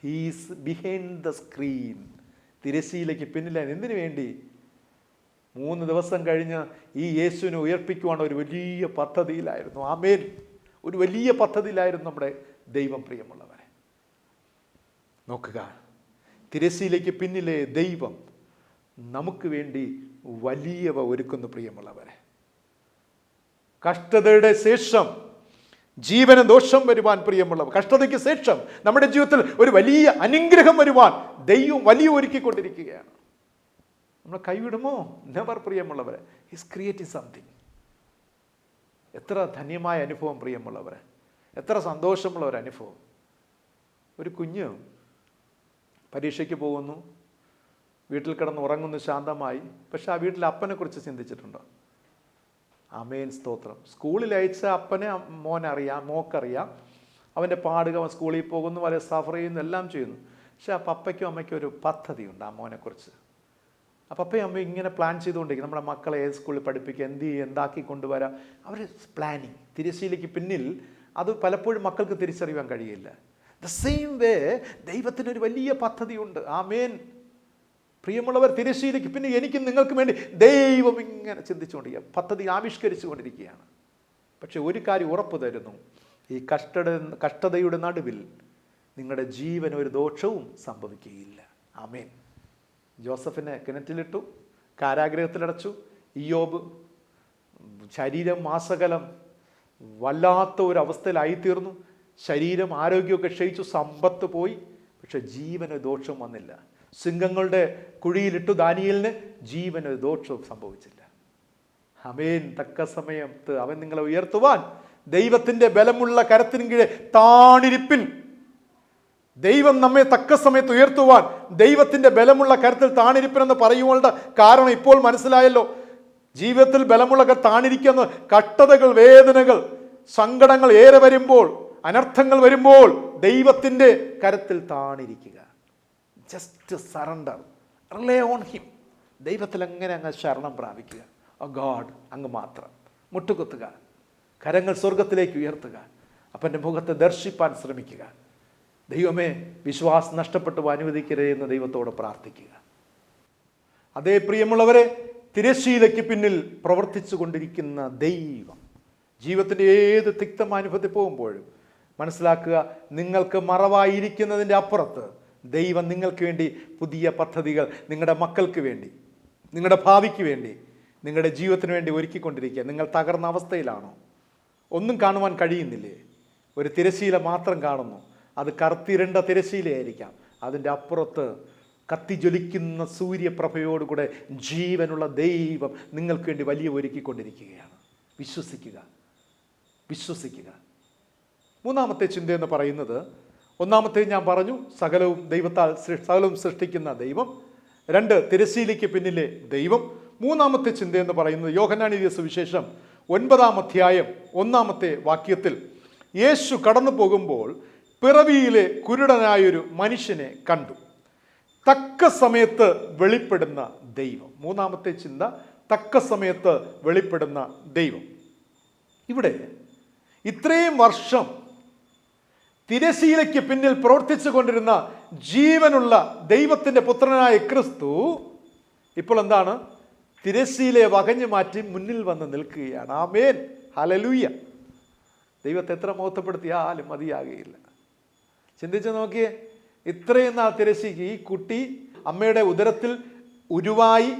He's behind the screen. തിരശ്ശീലയ്ക്ക് പിന്നിലാണ്. എന്തിനു വേണ്ടി? 3 ദിവസം കഴിഞ്ഞ് ഈ യേശുവിനെ ഉയർപ്പിക്കുവാൻ ഒരു വലിയ പദ്ധതിയിലായിരുന്നു. ആമേൻ. ഒരു വലിയ പദ്ധതിയിലായിരുന്നു നമ്മുടെ ദൈവം. പ്രിയമുള്ളവരെ നോക്കുക, തിരശ്ശീലയ്ക്ക് പിന്നിലെ ദൈവം നമുക്ക് വേണ്ടി വലിയവ ഒരുക്കുന്നു. പ്രിയമുള്ളവരെ, കഷ്ടതയുടെ ശേഷം ജീവന ദോഷം വരുവാൻ, പ്രിയമുള്ളവർ, കഷ്ടതയ്ക്ക് ശേഷം നമ്മുടെ ജീവിതത്തിൽ ഒരു വലിയ അനുഗ്രഹം വരുവാൻ ദൈവം വലിയ ഒരുക്കിക്കൊണ്ടിരിക്കുകയാണ്. നമ്മൾ കൈവിടുമോ? നെവർ. പ്രിയമുള്ളവരെ, ഹിസ് ക്രിയേറ്റിംഗ് സംതിങ്. എത്ര ധന്യമായ അനുഭവം പ്രിയമുള്ളവരെ, എത്ര സന്തോഷമുള്ള ഒരു അനുഭവം. ഒരു കുഞ്ഞ് പരീക്ഷയ്ക്ക് പോകുന്നു, വീട്ടിൽ കിടന്ന് ഉറങ്ങുന്നു ശാന്തമായി. പക്ഷെ ആ വീട്ടിൽ അപ്പനെ കുറിച്ച് ചിന്തിച്ചിട്ടുണ്ടോ? ആമേൻ, സ്തോത്രം. സ്കൂളിൽ അയച്ച അപ്പനെ മോനറിയാം, മോക്കറിയാം. അവൻ്റെ പാടുക, അവൻ സ്കൂളിൽ പോകുന്നു, വളരെ സഫർ ചെയ്യുന്നു, എല്ലാം ചെയ്യുന്നു. പക്ഷെ ആ പപ്പയ്ക്കും അമ്മയ്ക്കും ഒരു പദ്ധതിയുണ്ട് ആ മോനെക്കുറിച്ച്. ആ പപ്പയും അമ്മയും ഇങ്ങനെ പ്ലാൻ ചെയ്തുകൊണ്ടിരിക്കും, നമ്മുടെ മക്കളെ ഏത് സ്കൂളിൽ പഠിപ്പിക്കുക, എന്ത് ചെയ്യുക, എന്താക്കി കൊണ്ടുവരാം. അവർ പ്ലാനിങ്. തിരശ്ശീലയ്ക്ക് പിന്നിൽ അത് പലപ്പോഴും മക്കൾക്ക് തിരിച്ചറിയാൻ കഴിയില്ല. ദ സെയിം വേ ദൈവത്തിനൊരു വലിയ പദ്ധതിയുണ്ട്. ആമേൻ. പ്രിയമുള്ളവർ, തിരശ്ശീലയ്ക്ക് പിന്നെ എനിക്കും നിങ്ങൾക്കും വേണ്ടി ദൈവം ഇങ്ങനെ ചിന്തിച്ചുകൊണ്ടിരിക്കുക, പദ്ധതി ആവിഷ്കരിച്ചു കൊണ്ടിരിക്കുകയാണ്. പക്ഷെ ഒരു കാര്യം ഉറപ്പ് തരുന്നു, ഈ കഷ്ടതയുടെ നടുവിൽ നിങ്ങളുടെ ജീവൻ ഒരു ദോഷവും സംഭവിക്കുകയില്ല. ആമേൻ. ജോസഫിനെ കിണറ്റിലിട്ടു, കാരാഗ്രഹത്തിലടച്ചു. ഇയ്യോബ് ശരീരം മാസകലം വല്ലാത്ത ഒരു അവസ്ഥയിലായിത്തീർന്നു. ശരീരം ആരോഗ്യമൊക്കെ ക്ഷയിച്ചു, സമ്പത്ത് പോയി. പക്ഷെ ജീവന് ദോഷം വന്നില്ല. സിംഹങ്ങളുടെ കുഴിയിലിട്ടു ദാനിയേലിന്, ജീവന് ദോഷവും സംഭവിച്ചില്ല. ആമേൻ. തക്ക സമയത്ത് അവൻ നിങ്ങളെ ഉയർത്തുവാൻ ദൈവത്തിന്റെ ബലമുള്ള കരത്തിൻ കീഴെ താണിരിപ്പിൻ. ദൈവം നമ്മെ തക്ക സമയത്ത് ഉയർത്തുവാൻ ദൈവത്തിന്റെ ബലമുള്ള കരത്തിൽ താണിരിപ്പിനെന്ന് പറയുവാനുള്ള കാരണം ഇപ്പോൾ മനസ്സിലായല്ലോ. ജീവിതത്തിൽ ബലമുള്ള താണിരിക്കുന്ന കഷ്ടതകൾ, വേദനകൾ, സങ്കടങ്ങൾ ഏറെ വരുമ്പോൾ, അനർത്ഥങ്ങൾ വരുമ്പോൾ ദൈവത്തിന്റെ കരത്തിൽ താണിരിക്കുക. Just surrender, rely on him. ദൈവത്തിൽ അങ്ങനെ അങ്ങ് ശരണം പ്രാപിക്കുക. ഓ ഗോഡ്, അങ്ങ് മാത്രം. മുട്ടുകുത്തുക, കരങ്ങൾ സ്വർഗത്തിലേക്ക് ഉയർത്തുക, അപ്പൻ്റെ മുഖത്തെ ദർശിപ്പാൻ ശ്രമിക്കുക. ദൈവമേ, വിശ്വാസം നഷ്ടപ്പെട്ടു അനുവദിക്കരുതേ എന്ന് ദൈവത്തോട് പ്രാർത്ഥിക്കുക. അതേ പ്രിയമുള്ളവരെ, തിരശ്ശീലയ്ക്ക് പിന്നിൽ പ്രവർത്തിച്ചു കൊണ്ടിരിക്കുന്ന ദൈവം ജീവിതത്തിൻ്റെ ഏത് തിക്തമായ അനുഭവത്തിൽ പോകുമ്പോഴും മനസ്സിലാക്കുക, നിങ്ങൾക്ക് മറവായിരിക്കുന്നതിൻ്റെ അപ്പുറത്ത് ദൈവം നിങ്ങൾക്ക് വേണ്ടി പുതിയ പദ്ധതികൾ നിങ്ങളുടെ മക്കൾക്ക് വേണ്ടി, നിങ്ങളുടെ ഭാവിക്ക് വേണ്ടി, നിങ്ങളുടെ ജീവിതത്തിന് വേണ്ടി ഒരുക്കിക്കൊണ്ടിരിക്കുക. നിങ്ങൾ തകർന്ന അവസ്ഥയിലാണോ? ഒന്നും കാണുവാൻ കഴിയുന്നില്ലേ? ഒരു തിരശ്ശീല മാത്രം കാണുന്നു. അത് കറുത്തിരണ്ട തിരശ്ശീലയായിരിക്കാം. അതിൻ്റെ അപ്പുറത്ത് കത്തിജ്വലിക്കുന്ന സൂര്യപ്രഭയോടുകൂടെ ജീവനുള്ള ദൈവം നിങ്ങൾക്ക് വേണ്ടി വലിയ ഒരുക്കിക്കൊണ്ടിരിക്കുകയാണ്. വിശ്വസിക്കുക, വിശ്വസിക്കുക. മൂന്നാമത്തെ ചിന്ത എന്ന് പറയുന്നത്, ഒന്നാമത്തെ ഞാൻ പറഞ്ഞു, സകലവും ദൈവത്താൽ സകലവും സൃഷ്ടിക്കുന്ന ദൈവം. 2, തിരശ്ശീലയ്ക്ക് പിന്നിലെ ദൈവം. മൂന്നാമത്തെ ചിന്തയെന്ന് പറയുന്നത് യോഹന്നാൻ എഴുതിയ സുവിശേഷം 9-ാം അധ്യായം 1-ാമത്തെ വാക്യത്തിൽ യേശു കടന്നു പോകുമ്പോൾ പിറവിയിലെ കുരുടനായൊരു മനുഷ്യനെ കണ്ടു. തക്ക സമയത്ത് വെളിപ്പെടുന്ന ദൈവം. മൂന്നാമത്തെ ചിന്ത, തക്ക സമയത്ത് വെളിപ്പെടുന്ന ദൈവം. ഇവിടെ ഇത്രയും വർഷം തിരശ്ശീലയ്ക്ക് പിന്നിൽ പ്രവർത്തിച്ചു കൊണ്ടിരുന്ന ജീവനുള്ള ദൈവത്തിൻ്റെ പുത്രനായ ക്രിസ്തു ഇപ്പോൾ എന്താണ്? തിരശ്ശീലയെ വകഞ്ഞു മാറ്റി മുന്നിൽ വന്ന് നിൽക്കുകയാണ്. ആമേൻ, ഹല്ലേലൂയ. ദൈവത്തെ എത്ര മഹത്വപ്പെടുത്തിയാലും മതിയാകുകയില്ല. ചിന്തിച്ച് നോക്കിയേ, ഇത്രയും നാൾ തിരശ്ശീക്ക് ഈ കുട്ടി അമ്മയുടെ ഉദരത്തിൽ ഉരുവായി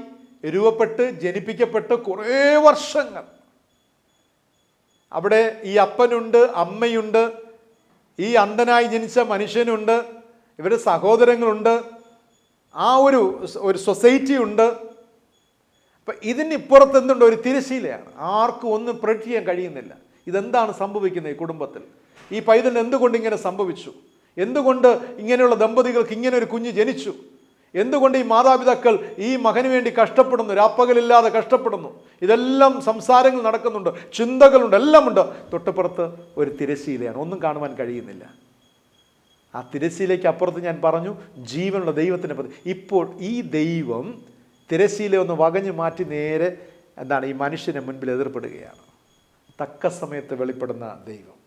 രൂപപ്പെട്ട് ജനിപ്പിക്കപ്പെട്ട് കുറേ വർഷങ്ങൾ അവിടെ ഈ അപ്പനുണ്ട്, അമ്മയുണ്ട്, ഈ അന്ധനായി ജനിച്ച മനുഷ്യനുണ്ട്, ഇവരുടെ സഹോദരങ്ങളുണ്ട്, ആ ഒരു സൊസൈറ്റി ഉണ്ട്. അപ്പം ഇതിനിപ്പുറത്ത് എന്തുണ്ട്? ഒരു തിരശ്ശീലയാണ്. ആർക്കും ഒന്നും പ്രഡിക്റ്റ് ചെയ്യാൻ കഴിയുന്നില്ല. ഇതെന്താണ് സംഭവിക്കുന്നത് ഈ കുടുംബത്തിൽ? ഈ പൈതലിന് എന്തുകൊണ്ട് ഇങ്ങനെ സംഭവിച്ചു? എന്തുകൊണ്ട് ഇങ്ങനെയുള്ള ദമ്പതികൾക്ക് ഇങ്ങനെ ഒരു കുഞ്ഞ് ജനിച്ചു? എന്തുകൊണ്ട് ഈ മാതാപിതാക്കൾ ഈ മകന് വേണ്ടി കഷ്ടപ്പെടുന്നു, രാപ്പകലില്ലാതെ കഷ്ടപ്പെടുന്നു? ഇതെല്ലാം സംസാരങ്ങൾ നടക്കുന്നുണ്ട്, ചിന്തകളുണ്ട്, എല്ലാം ഉണ്ട്. തൊട്ടുപുറത്ത് ഒരു തിരശ്ശീലയാണ്, ഒന്നും കാണുവാൻ കഴിയുന്നില്ല. ആ തിരശ്ശീലയ്ക്ക് അപ്പുറത്ത് ഞാൻ പറഞ്ഞു ജീവനുള്ള ദൈവത്തിൻ്റെ പ്രതി. ഇപ്പോൾ ഈ ദൈവം തിരശ്ശീല ഒന്ന് വകഞ്ഞു മാറ്റി നേരെ എന്താണ് ഈ മനുഷ്യന് മുൻപിൽ എതിർപ്പെടുകയാണ്. തക്ക സമയത്ത് വെളിപ്പെടുന്ന ദൈവം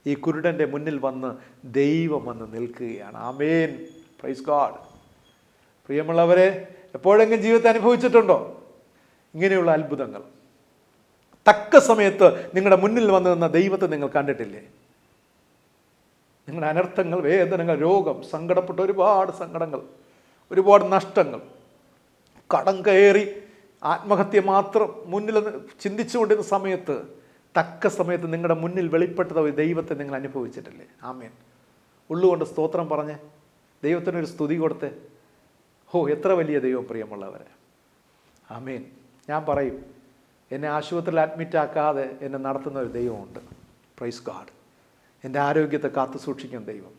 ഈ കുരുടൻ്റെ മുന്നിൽ വന്ന് ദൈവം വന്ന് നിൽക്കുകയാണ്. ആമേൻ, പ്രൈസ് ഗോഡ്. പ്രിയമുള്ളവരെ, എപ്പോഴെങ്കിലും ജീവിതത്തെ അനുഭവിച്ചിട്ടുണ്ടോ ഇങ്ങനെയുള്ള അത്ഭുതങ്ങൾ? തക്ക സമയത്ത് നിങ്ങളുടെ മുന്നിൽ വന്നു നിന്ന ദൈവത്തെ നിങ്ങൾ കണ്ടിട്ടില്ലേ? നിങ്ങളുടെ അനർത്ഥങ്ങൾ, വേദനകൾ, രോഗം, സങ്കടപ്പെട്ട ഒരുപാട് സങ്കടങ്ങൾ, ഒരുപാട് നഷ്ടങ്ങൾ, കടം കയറി ആത്മഹത്യ മാത്രം മുന്നിൽ ചിന്തിച്ചുകൊണ്ടിരുന്ന സമയത്ത് തക്ക സമയത്ത് നിങ്ങളുടെ മുന്നിൽ വെളിപ്പെട്ട ഒരു ദൈവത്തെ നിങ്ങൾ അനുഭവിച്ചിട്ടില്ലേ? ആമേൻ. ഉള്ളുകൊണ്ട് സ്തോത്രം പറഞ്ഞ് ദൈവത്തിനൊരു സ്തുതി കൊടുത്ത്, ഹോ എത്ര വലിയ ദൈവം പ്രിയമുള്ളവരെ. ആമേൻ. ഞാൻ പറയും, എന്നെ ആശുപത്രിയിൽ അഡ്മിറ്റ് ആക്കാതെ എന്നെ നടത്തുന്ന ഒരു ദൈവമുണ്ട്. Praise God. എൻ്റെ ആരോഗ്യത്തെ കാത്തു സൂക്ഷിക്കുന്ന ദൈവം,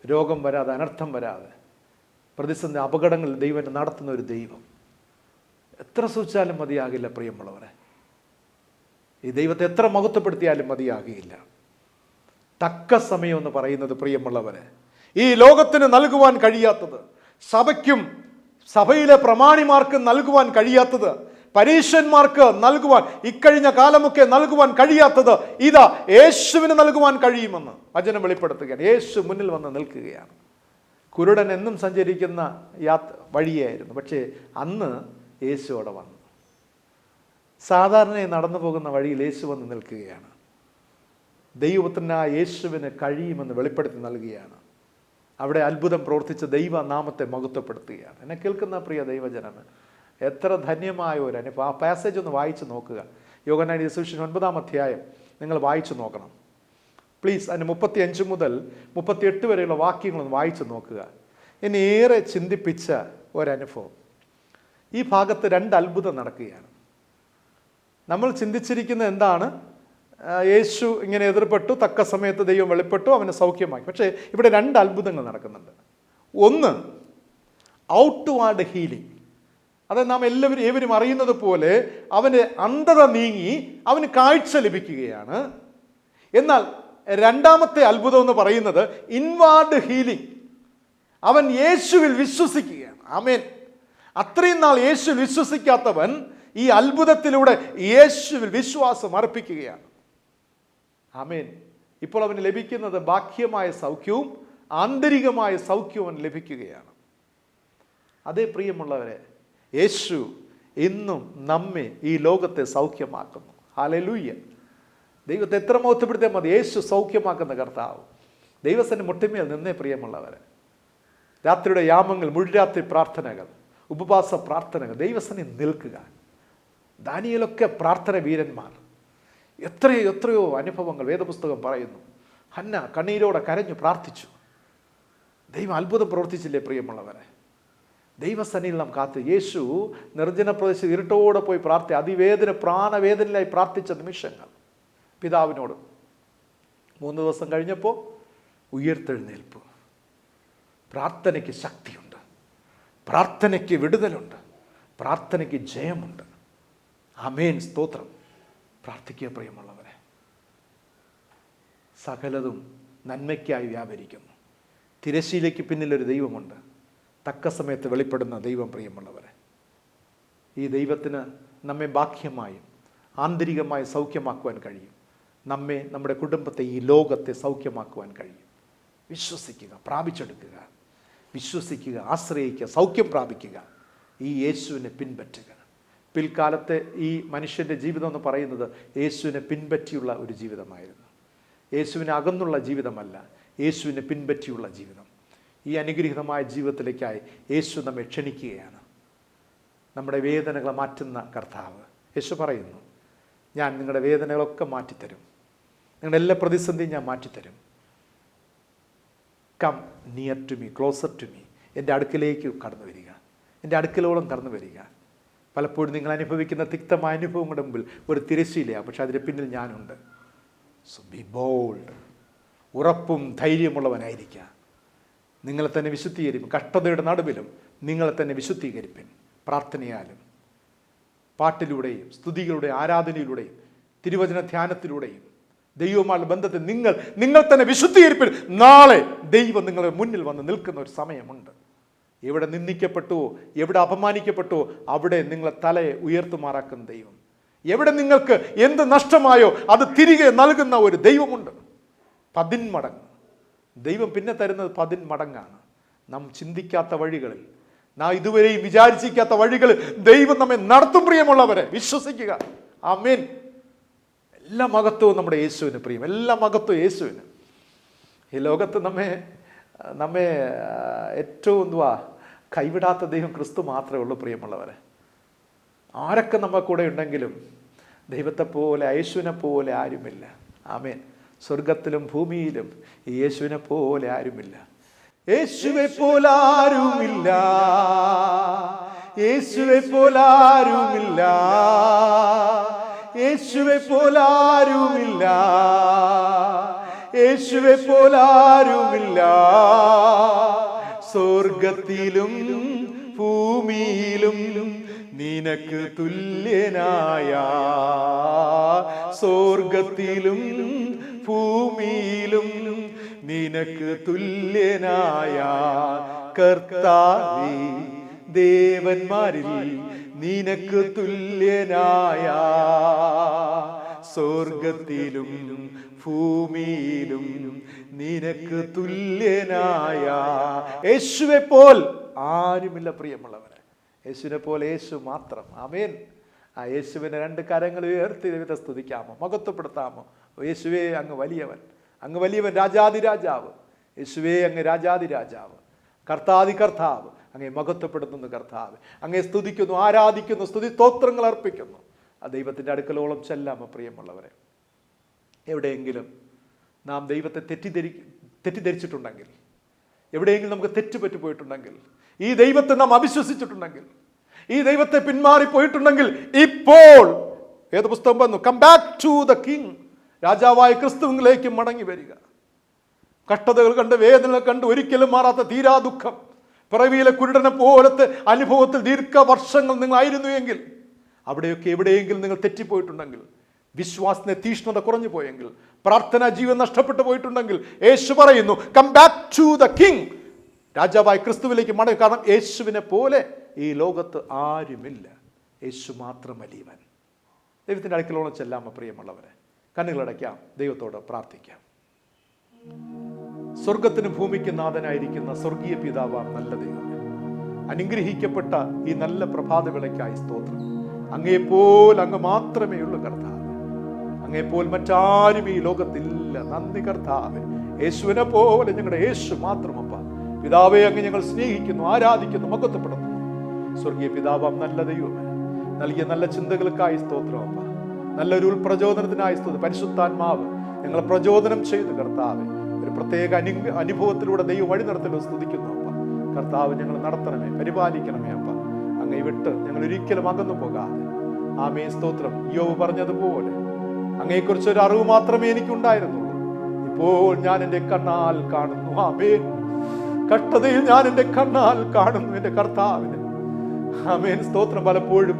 രോഗം വരാതെ, അനർത്ഥം വരാതെ, പ്രതിസന്ധി അപകടങ്ങളിൽ ദൈവം എന്നെ നടത്തുന്ന ഒരു ദൈവം. എത്ര സൂക്ഷിച്ചാലും മതിയാകില്ല പ്രിയമുള്ളവരെ. ഈ ദൈവത്തെ എത്ര മഹത്വപ്പെടുത്തിയാലും മതിയാകില്ല. തക്ക സമയം എന്ന് പറയുന്നത് പ്രിയമുള്ളവരെ, ഈ ലോകത്തിന് നൽകുവാൻ കഴിയാത്തത്, സഭയ്ക്കും സഭയിലെ പ്രമാണിമാർക്ക് നൽകുവാൻ കഴിയാത്തത്, പരീശന്മാർക്ക് നൽകുവാൻ ഇക്കഴിഞ്ഞ കാലമൊക്കെ നൽകുവാൻ കഴിയാത്തത് ഇതാ യേശുവിന് നൽകുവാൻ കഴിയുമെന്ന് വചനം വെളിപ്പെടുത്തുകയാണ്. യേശു മുന്നിൽ വന്ന് നിൽക്കുകയാണ്. കുരുടൻ എന്നും സഞ്ചരിക്കുന്ന വഴിയായിരുന്നു, പക്ഷേ അന്ന് യേശു അവിടെ വന്നു. സാധാരണയായി നടന്നു പോകുന്ന വഴിയിൽ യേശു വന്ന് നിൽക്കുകയാണ്. ദൈവപുത്രനായ യേശുവിന് കഴിയുമെന്ന് വെളിപ്പെടുത്തി നൽകുകയാണ്. അവിടെ അത്ഭുതം പ്രവർത്തിച്ച ദൈവനാമത്തെ മഹത്വപ്പെടുത്തുകയാണ്. എന്നെ കേൾക്കുന്ന പ്രിയ ദൈവജനമേ, എത്ര ധന്യമായ ഒരു അനുഭവം. ആ പാസേജ് ഒന്ന് വായിച്ചു നോക്കുക. യോഹന്നാൻ എഴുതിയ സുവിശേഷം 9-ാം അധ്യായം നിങ്ങൾ വായിച്ചു നോക്കണം പ്ലീസ്. അതിന് 35 മുതൽ 38 വരെയുള്ള വാക്യങ്ങളൊന്ന് വായിച്ചു നോക്കുക. എന്നെ ഏറെ ചിന്തിപ്പിച്ച ഒരനുഭവം. ഈ ഭാഗത്ത് 2 അത്ഭുതം നടക്കുകയാണ്. നമ്മൾ ചിന്തിച്ചിരിക്കുന്നത് എന്താണ്? യേശു ഇങ്ങനെ എതിർപ്പെട്ടു, തക്ക സമയത്ത് ദൈവം വെളിപ്പെട്ടു, അവനെ സൗഖ്യമാക്കി. പക്ഷേ ഇവിടെ 2 അത്ഭുതങ്ങൾ നടക്കുന്നുണ്ട്. ഒന്ന്, ഔട്ട്വാർഡ് ഹീലിംഗ്. അത് നാം ഏവരും അറിയുന്നത് പോലെ അവന് അന്ധത നീങ്ങി അവന് കാഴ്ച ലഭിക്കുകയാണ്. എന്നാൽ രണ്ടാമത്തെ അത്ഭുതം എന്ന് പറയുന്നത് ഇൻവാർഡ് ഹീലിംഗ്. അവൻ യേശുവിൽ വിശ്വസിക്കുകയാണ്. ആമേൻ. അത്രയും നാൾ യേശുവിൽ വിശ്വസിക്കാത്തവൻ ഈ അത്ഭുതത്തിലൂടെ യേശുവിൽ വിശ്വാസം അർപ്പിക്കുകയാണ്. ആമേൻ. ഇപ്പോൾ അവന് ലഭിക്കുന്നത് ബാഹ്യമായ സൗഖ്യവും ആന്തരികമായ സൗഖ്യവും അവന് ലഭിക്കുകയാണ്. അതേ പ്രിയമുള്ളവരെ, യേശു ഇന്നും നമ്മെ ഈ ലോകത്തെ സൗഖ്യമാക്കുന്നു. ഹല്ലേലൂയ. ദൈവത്തെ എത്ര മഹത്വപ്പെടുത്തിയാൽ മതി. യേശു സൗഖ്യമാക്കുന്ന കർത്താവ്. ദൈവസന്നിധിയിൽ മുട്ടിന്മേൽ നിന്നേ പ്രിയമുള്ളവരെ. രാത്രിയുടെ യാമങ്ങൾ, മുഴുരാത്രി പ്രാർത്ഥനകൾ, ഉപവാസ പ്രാർത്ഥനകൾ, ദൈവസന്നിധിയിൽ നിൽക്കുക. ദാനിയേലൊക്കെ പ്രാർത്ഥന വീരന്മാർ. എത്രയോ അനുഭവങ്ങൾ വേദപുസ്തകം പറയുന്നു. ഹന്ന കണ്ണീരോടെ കരഞ്ഞു പ്രാർത്ഥിച്ചു. ദൈവം അത്ഭുതം പ്രവർത്തിച്ചില്ലേ പ്രിയമുള്ളവരെ? ദൈവസന്നിധിയിൽ നാം കാത്ത്. യേശു നിർജ്ജന പ്രദേശത്ത് ഇരുട്ടോടെ പോയി പ്രാണവേദനയിലായി പ്രാർത്ഥിച്ച നിമിഷങ്ങൾ പിതാവിനോട്. 3 ദിവസം കഴിഞ്ഞപ്പോൾ ഉയർത്തെഴുന്നേൽപ്പ്. പ്രാർത്ഥനയ്ക്ക് ശക്തിയുണ്ട്, പ്രാർത്ഥനയ്ക്ക് വിടുതലുണ്ട്, പ്രാർത്ഥനയ്ക്ക് ജയമുണ്ട്. ആമേൻ, സ്തോത്രം. പ്രാർത്ഥിക്കുക പ്രിയമുള്ളവരെ. സകലതും നന്മയ്ക്കായി വ്യാപരിക്കുന്നു. തിരശ്ശീലയ്ക്ക് പിന്നിലൊരു ദൈവമുണ്ട്, തക്ക സമയത്ത് വെളിപ്പെടുന്ന ദൈവം. പ്രിയമുള്ളവരെ, ഈ ദൈവത്തിന് നമ്മെ ബാഹ്യമായും ആന്തരികമായി സൗഖ്യമാക്കുവാൻ കഴിയും. നമ്മെ, നമ്മുടെ കുടുംബത്തെ, ഈ ലോകത്തെ സൗഖ്യമാക്കുവാൻ കഴിയും. വിശ്വസിക്കുക, പ്രാപിച്ചെടുക്കുക. വിശ്വസിക്കുക, ആശ്രയിക്കുക, സൗഖ്യം പ്രാപിക്കുക. ഈ യേശുവിനെ പിൻപറ്റുക. പിൽക്കാലത്തെ ഈ മനുഷ്യൻ്റെ ജീവിതം എന്ന് പറയുന്നത് യേശുവിനെ പിൻപറ്റിയുള്ള ഒരു ജീവിതമായിരുന്നു. യേശുവിനെ അകന്നുള്ള ജീവിതമല്ല, യേശുവിനെ പിൻപറ്റിയുള്ള ജീവിതം. ഈ അനുഗ്രഹീതമായ ജീവിതത്തിലേക്കായി യേശു നമ്മെ ക്ഷണിക്കുകയാണ്. നമ്മുടെ വേദനകളെ മാറ്റുന്ന കർത്താവ്. യേശു പറയുന്നു, ഞാൻ നിങ്ങളുടെ വേദനകളൊക്കെ മാറ്റിത്തരും, നിങ്ങളുടെ എല്ലാ പ്രതിസന്ധിയും ഞാൻ മാറ്റിത്തരും. Come near to me, closer to me. എൻ്റെ അടുക്കിലേക്ക് കടന്നു വരിക, എൻ്റെ അടുക്കലോളം കടന്നു വരിക. പലപ്പോഴും നിങ്ങൾ അനുഭവിക്കുന്ന തിക്തമായ അനുഭവങ്ങളുടെ മുമ്പിൽ ഒരു തിരശ്ശീലയാണ്, പക്ഷെ അതിന് പിന്നിൽ ഞാനുണ്ട്. So be bold. ഉറപ്പും ധൈര്യമുള്ളവനായിരിക്കുക. നിങ്ങളെ തന്നെ വിശുദ്ധീകരിക്കും. കഷ്ടതയുടെ നടുവിലും നിങ്ങളെ തന്നെ വിശുദ്ധീകരിപ്പിൻ. പ്രാർത്ഥനയാലും പാട്ടിലൂടെയും സ്തുതികളുടെയും ആരാധനയിലൂടെയും തിരുവചന ധ്യാനത്തിലൂടെയും ദൈവവുമായുള്ള ബന്ധത്തിൽ നിങ്ങൾ തന്നെ വിശുദ്ധീകരിപ്പിൻ. നാളെ ദൈവം നിങ്ങളുടെ മുന്നിൽ വന്ന് നിൽക്കുന്ന ഒരു സമയമുണ്ട്. എവിടെ നിന്ദിക്കപ്പെട്ടുവോ, എവിടെ അപമാനിക്കപ്പെട്ടുവോ, അവിടെ നിങ്ങളെ തലയെ ഉയർത്തുമാറാക്കുന്ന ദൈവം. എവിടെ നിങ്ങൾക്ക് എന്ത് നഷ്ടമായോ അത് തിരികെ നൽകുന്ന ഒരു ദൈവമുണ്ട്. 10 മടങ്ങ് ദൈവം പിന്നെ തരുന്നത് 10 മടങ്ങാണ്. നാം ചിന്തിക്കാത്ത വഴികളിൽ, നാം ഇതുവരെയും വിചാരിച്ചിരിക്കാത്ത വഴികളിൽ ദൈവം നമ്മെ നടത്തും. പ്രിയമുള്ളവരെ, വിശ്വസിക്കുക. ആമേൻ. എല്ലാ മഹത്വവും നമ്മുടെ യേശുവിന്. പ്രിയം, എല്ലാ മഹത്വവും യേശുവിന്. ഈ ലോകത്ത് നമ്മെ ഏറ്റവും കൈവിടാത്ത ദൈവം ക്രിസ്തു മാത്രമേ ഉള്ളൂ. പ്രിയമുള്ളവരെ, ആരൊക്കെ നമ്മുടെ കൂടെ ഉണ്ടെങ്കിലും ദൈവത്തെ പോലെ, യേശുവിനെ പോലെ ആരുമില്ല. ആമേൻ. സ്വർഗത്തിലും ഭൂമിയിലും ഈ യേശുവിനെ പോലെ ആരുമില്ല. യേശുവെ പോലാരുമില്ല, യേശുവെ പോലാരുമില്ല, യേശുവെ പോലാരുമില്ല, യേശുവെ പോലാരുമില്ല. സ്വർഗത്തിലും ഭൂമിയിലും നിനക്ക് തുല്യനായ, സ്വർഗത്തിലും ഭൂമിയിലും നിനക്ക് തുല്യനായ കർത്താവേ, ദേവന്മാരിൽ നിനക്ക് തുല്യനായ, സ്വർഗത്തിലും ഭൂമിയിലും നിനക്ക് തുല്യനായ യേശുവെ പോൽ ആരുമില്ല. പ്രിയമുള്ളവരെ, യേശുവിനെ പോലെ യേശു മാത്രം. ആമേൻ. ആ യേശുവിനെ 2 കരങ്ങൾ ഉയർത്തി ദൈവത്തെ സ്തുതിക്കാമോ, മഹത്വപ്പെടുത്താമോ? യേശുവേ, അങ്ങ് വലിയവൻ, അങ്ങ് വലിയവൻ, രാജാതിരാജാവ്. യേശുവേ, അങ്ങ് രാജാതിരാജാവ്, കർത്താതി കർത്താവ്. അങ്ങേ മഹത്വപ്പെടുത്തുന്നു കർത്താവ്. അങ്ങേ സ്തുതിക്കുന്നു, ആരാധിക്കുന്നു, സ്തുതി സ്തോത്രങ്ങൾ അർപ്പിക്കുന്നു. ആ ദൈവത്തിൻ്റെ അടുക്കലോളം ചെല്ലാമോ പ്രിയമുള്ളവരെ? എവിടെയെങ്കിലും നാം ദൈവത്തെ തെറ്റിദ്ധരിച്ചിട്ടുണ്ടെങ്കിൽ, എവിടെയെങ്കിലും നമുക്ക് തെറ്റുപറ്റി പോയിട്ടുണ്ടെങ്കിൽ, ഈ ദൈവത്തെ നാം അവിശ്വസിച്ചിട്ടുണ്ടെങ്കിൽ, ഈ ദൈവത്തെ പിന്മാറിപ്പോയിട്ടുണ്ടെങ്കിൽ, ഇപ്പോൾ ഏത് പുസ്തകം വന്നു? Come back to the king. രാജാവായ ക്രിസ്തുവിലേക്ക് മടങ്ങി വരിക. കഷ്ടതകൾ കണ്ട്, വേദനകൾ കണ്ട്, ഒരിക്കലും മാറാത്ത തീരാ ദുഃഖം, പിറവിയിലെ കുരുടനെ പോലത്തെ അനുഭവത്തിൽ ദീർഘവർഷങ്ങൾ നിങ്ങളായിരുന്നു എങ്കിൽ, അവിടെയൊക്കെ എവിടെയെങ്കിലും നിങ്ങൾ തെറ്റിപ്പോയിട്ടുണ്ടെങ്കിൽ, വിശ്വാസത്തിന്റെ തീഷ്ണത കുറഞ്ഞു പോയെങ്കിൽ, പ്രാർത്ഥനാ ജീവൻ നഷ്ടപ്പെട്ടു പോയിട്ടുണ്ടെങ്കിൽ, യേശു പറയുന്നു, come back to the king. രാജാവായ ക്രിസ്തുവിലേക്ക് മടങ്ങി. കാരണം യേശുവിനെ പോലെ ഈ ലോകത്ത് ആരുമില്ല. യേശു മാത്രം വലിയവൻ. ദൈവത്തിൻ്റെ അടുക്കലോളം ചെല്ലാമോ പ്രിയമുള്ളവരെ? കണ്ണുകളടയ്ക്കാം, ദൈവത്തോട് പ്രാർത്ഥിക്കാം. സ്വർഗത്തിന് ഭൂമിക്ക് നാഥനായിരിക്കുന്ന സ്വർഗീയ പിതാവാം നല്ല ദൈവമേ, അനുഗ്രഹിക്കപ്പെട്ട ഈ നല്ല പ്രഭാത വിളയ്ക്കായി സ്തോത്രം. അങ്ങേപ്പോൾ അങ്ങ് മാത്രമേ ഉള്ളൂ കർത്താവ്. അങ്ങേപ്പോൾ മറ്റാരും ഈ ലോകത്തില്ല. നന്ദി കർത്താവേ. യേശുവിനെ പോലെ ഞങ്ങളുടെ യേശു മാത്രമപ്പ. പിതാവെ, അങ്ങ് ഞങ്ങൾ സ്നേഹിക്കുന്നു, ആരാധിക്കുന്നു, മഹത്വപ്പെടുത്തുന്നു. സ്വർഗീയ പിതാവാം നല്ല ദൈവമേ, നൽകിയ നല്ല ചിന്തകൾക്കായി സ്തോത്രം അപ്പ. നല്ലൊരു പ്രചോദനത്തിനായി സ്തോത്രം. പരിശുദ്ധാത്മാവ് ഞങ്ങളെ പ്രചോദനം ചെയ്തു കർത്താവെ. ഒരു പ്രത്യേക അനുഭവത്തിലൂടെ ദൈവം വഴി നടത്തലോ സ്തുതിക്കുന്നു അപ്പ. കർത്താവ് ഞങ്ങൾ നടത്തണമേ, പരിപാലിക്കണമേ അപ്പ. അങ്ങേ വിട്ട് ഞങ്ങൾ ഒരിക്കലും അകന്നു പോകാതെ. ആമേൻ, സ്തോത്രം. യോബ് പറഞ്ഞതുപോലെ അങ്ങയെക്കുറിച്ച് ഒരു അറിവ് മാത്രമേ എനിക്കുണ്ടായിരുന്നുള്ളൂ. ഈ ഇപ്പോൾ ഞാൻ എൻ്റെ കണ്ണാൽ കാണുന്നു. ആമേൻ. കഷ്ടതയിൽ ഞാൻ എൻ്റെ കണ്ണാൽ കാണുന്നു എൻ്റെ കർത്താവിനെ. ആമേൻ. സ്തോത്രം. പലപ്പോഴും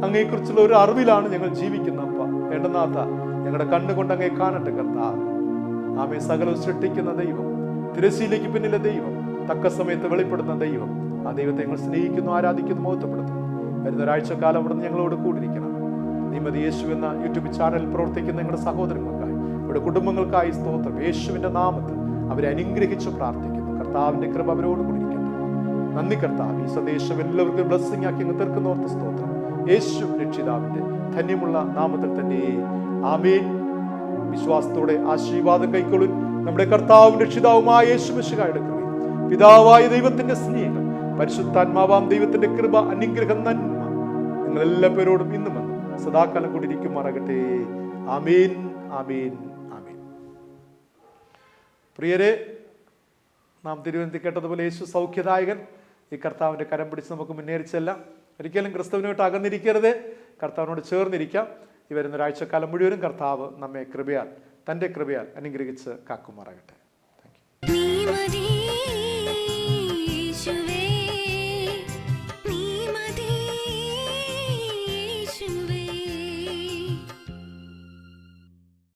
അങ്ങയെക്കുറിച്ചുള്ള ഒരു അറിവിലാണ് ഞങ്ങൾ ജീവിക്കുന്നത്. അപ്പ വേണ്ടനാഥ, ഞങ്ങളുടെ കണ്ണുകൊണ്ട് അങ്ങയെ കാണട്ടെ കർത്താവ്. ആമേൻ. സകലവും സൃഷ്ടിക്കുന്ന ദൈവം, തിരശ്ശീലയ്ക്ക് പിന്നിലെ ദൈവം, തക്ക സമയത്ത് വെളിപ്പെടുന്ന ദൈവം, ആ ദൈവത്തെ ഞങ്ങൾ സ്നേഹിക്കുന്നു, ആരാധിക്കുന്നു, മഹത്വപ്പെടുത്തുന്നു. വരുന്ന ഒരാഴ്ചക്കാലം അവിടെ ഞങ്ങളോട് കൂടിയിരിക്കണം. നീമതി യേശു എന്ന യൂട്യൂബ് ചാനൽ പ്രവർത്തിക്കുന്ന ഞങ്ങളുടെ സഹോദരങ്ങൾക്കായി, ഇവിടെ കുടുംബങ്ങൾക്കായി സ്തോത്രം. യേശുവിന്റെ നാമത്തിൽ അവരെ അനുഗ്രഹിച്ച് പ്രാർത്ഥിക്കുന്നു. കർത്താവിന്റെ കൃപ അവരോട് കൂടിയിരിക്കട്ടെ. നന്ദി കർത്താവ്. ഈ സന്ദേശം എല്ലാവർക്കും ബ്ലെസ്സിംഗ് ആക്കി അങ്ങ് തീർക്കുന്നവർക്ക് സ്തോത്രം. യേശു രക്ഷിതാവിന്റെ ധന്യമുള്ള നാമത്തിൽ തന്നെ ആമേൻ. വിശ്വാസത്തോടെ ആശീർവാദം കൈക്കൊള്ളും. നമ്മുടെ കർത്താവും രക്ഷിതാവുമായ യേശു മിശിഹായുടെ കൃപ, പിതാവായ ദൈവത്തിന്റെ സ്നേഹം, പരിശുദ്ധാത്മാവാം ദൈവത്തിന്റെ കൃപ, അനുഗ്രഹം, നന്മ നിങ്ങൾ എല്ലാ പേരോടും ഇന്നും വന്നു സദാകാലം കൊണ്ടിരിക്കുമാറാകട്ടെ. ആമേൻ, ആമേൻ, ആമേൻ. പ്രിയരെ, നാം തിരുവനന്തപുരത്ത് കേട്ടതുപോലെ യേശു സൗഖ്യദായകൻ. ഈ കർത്താവിന്റെ കരം പിടിച്ച് നമുക്ക് മുന്നേറിച്ചെല്ലാം. ഒരിക്കലും ക്രിസ്തുവിനോട്ട് അകന്നിരിക്കരുത്, കർത്താവിനോട് ചേർന്നിരിക്കാം. ഈ വരുന്ന ഒരാഴ്ചക്കാലം മുഴുവനും കർത്താവ് നമ്മെ കൃപയാൽ, തൻ്റെ കൃപയാൽ അനുഗ്രഹിച്ച് കാക്കുമാറാകട്ടെ. Thank you.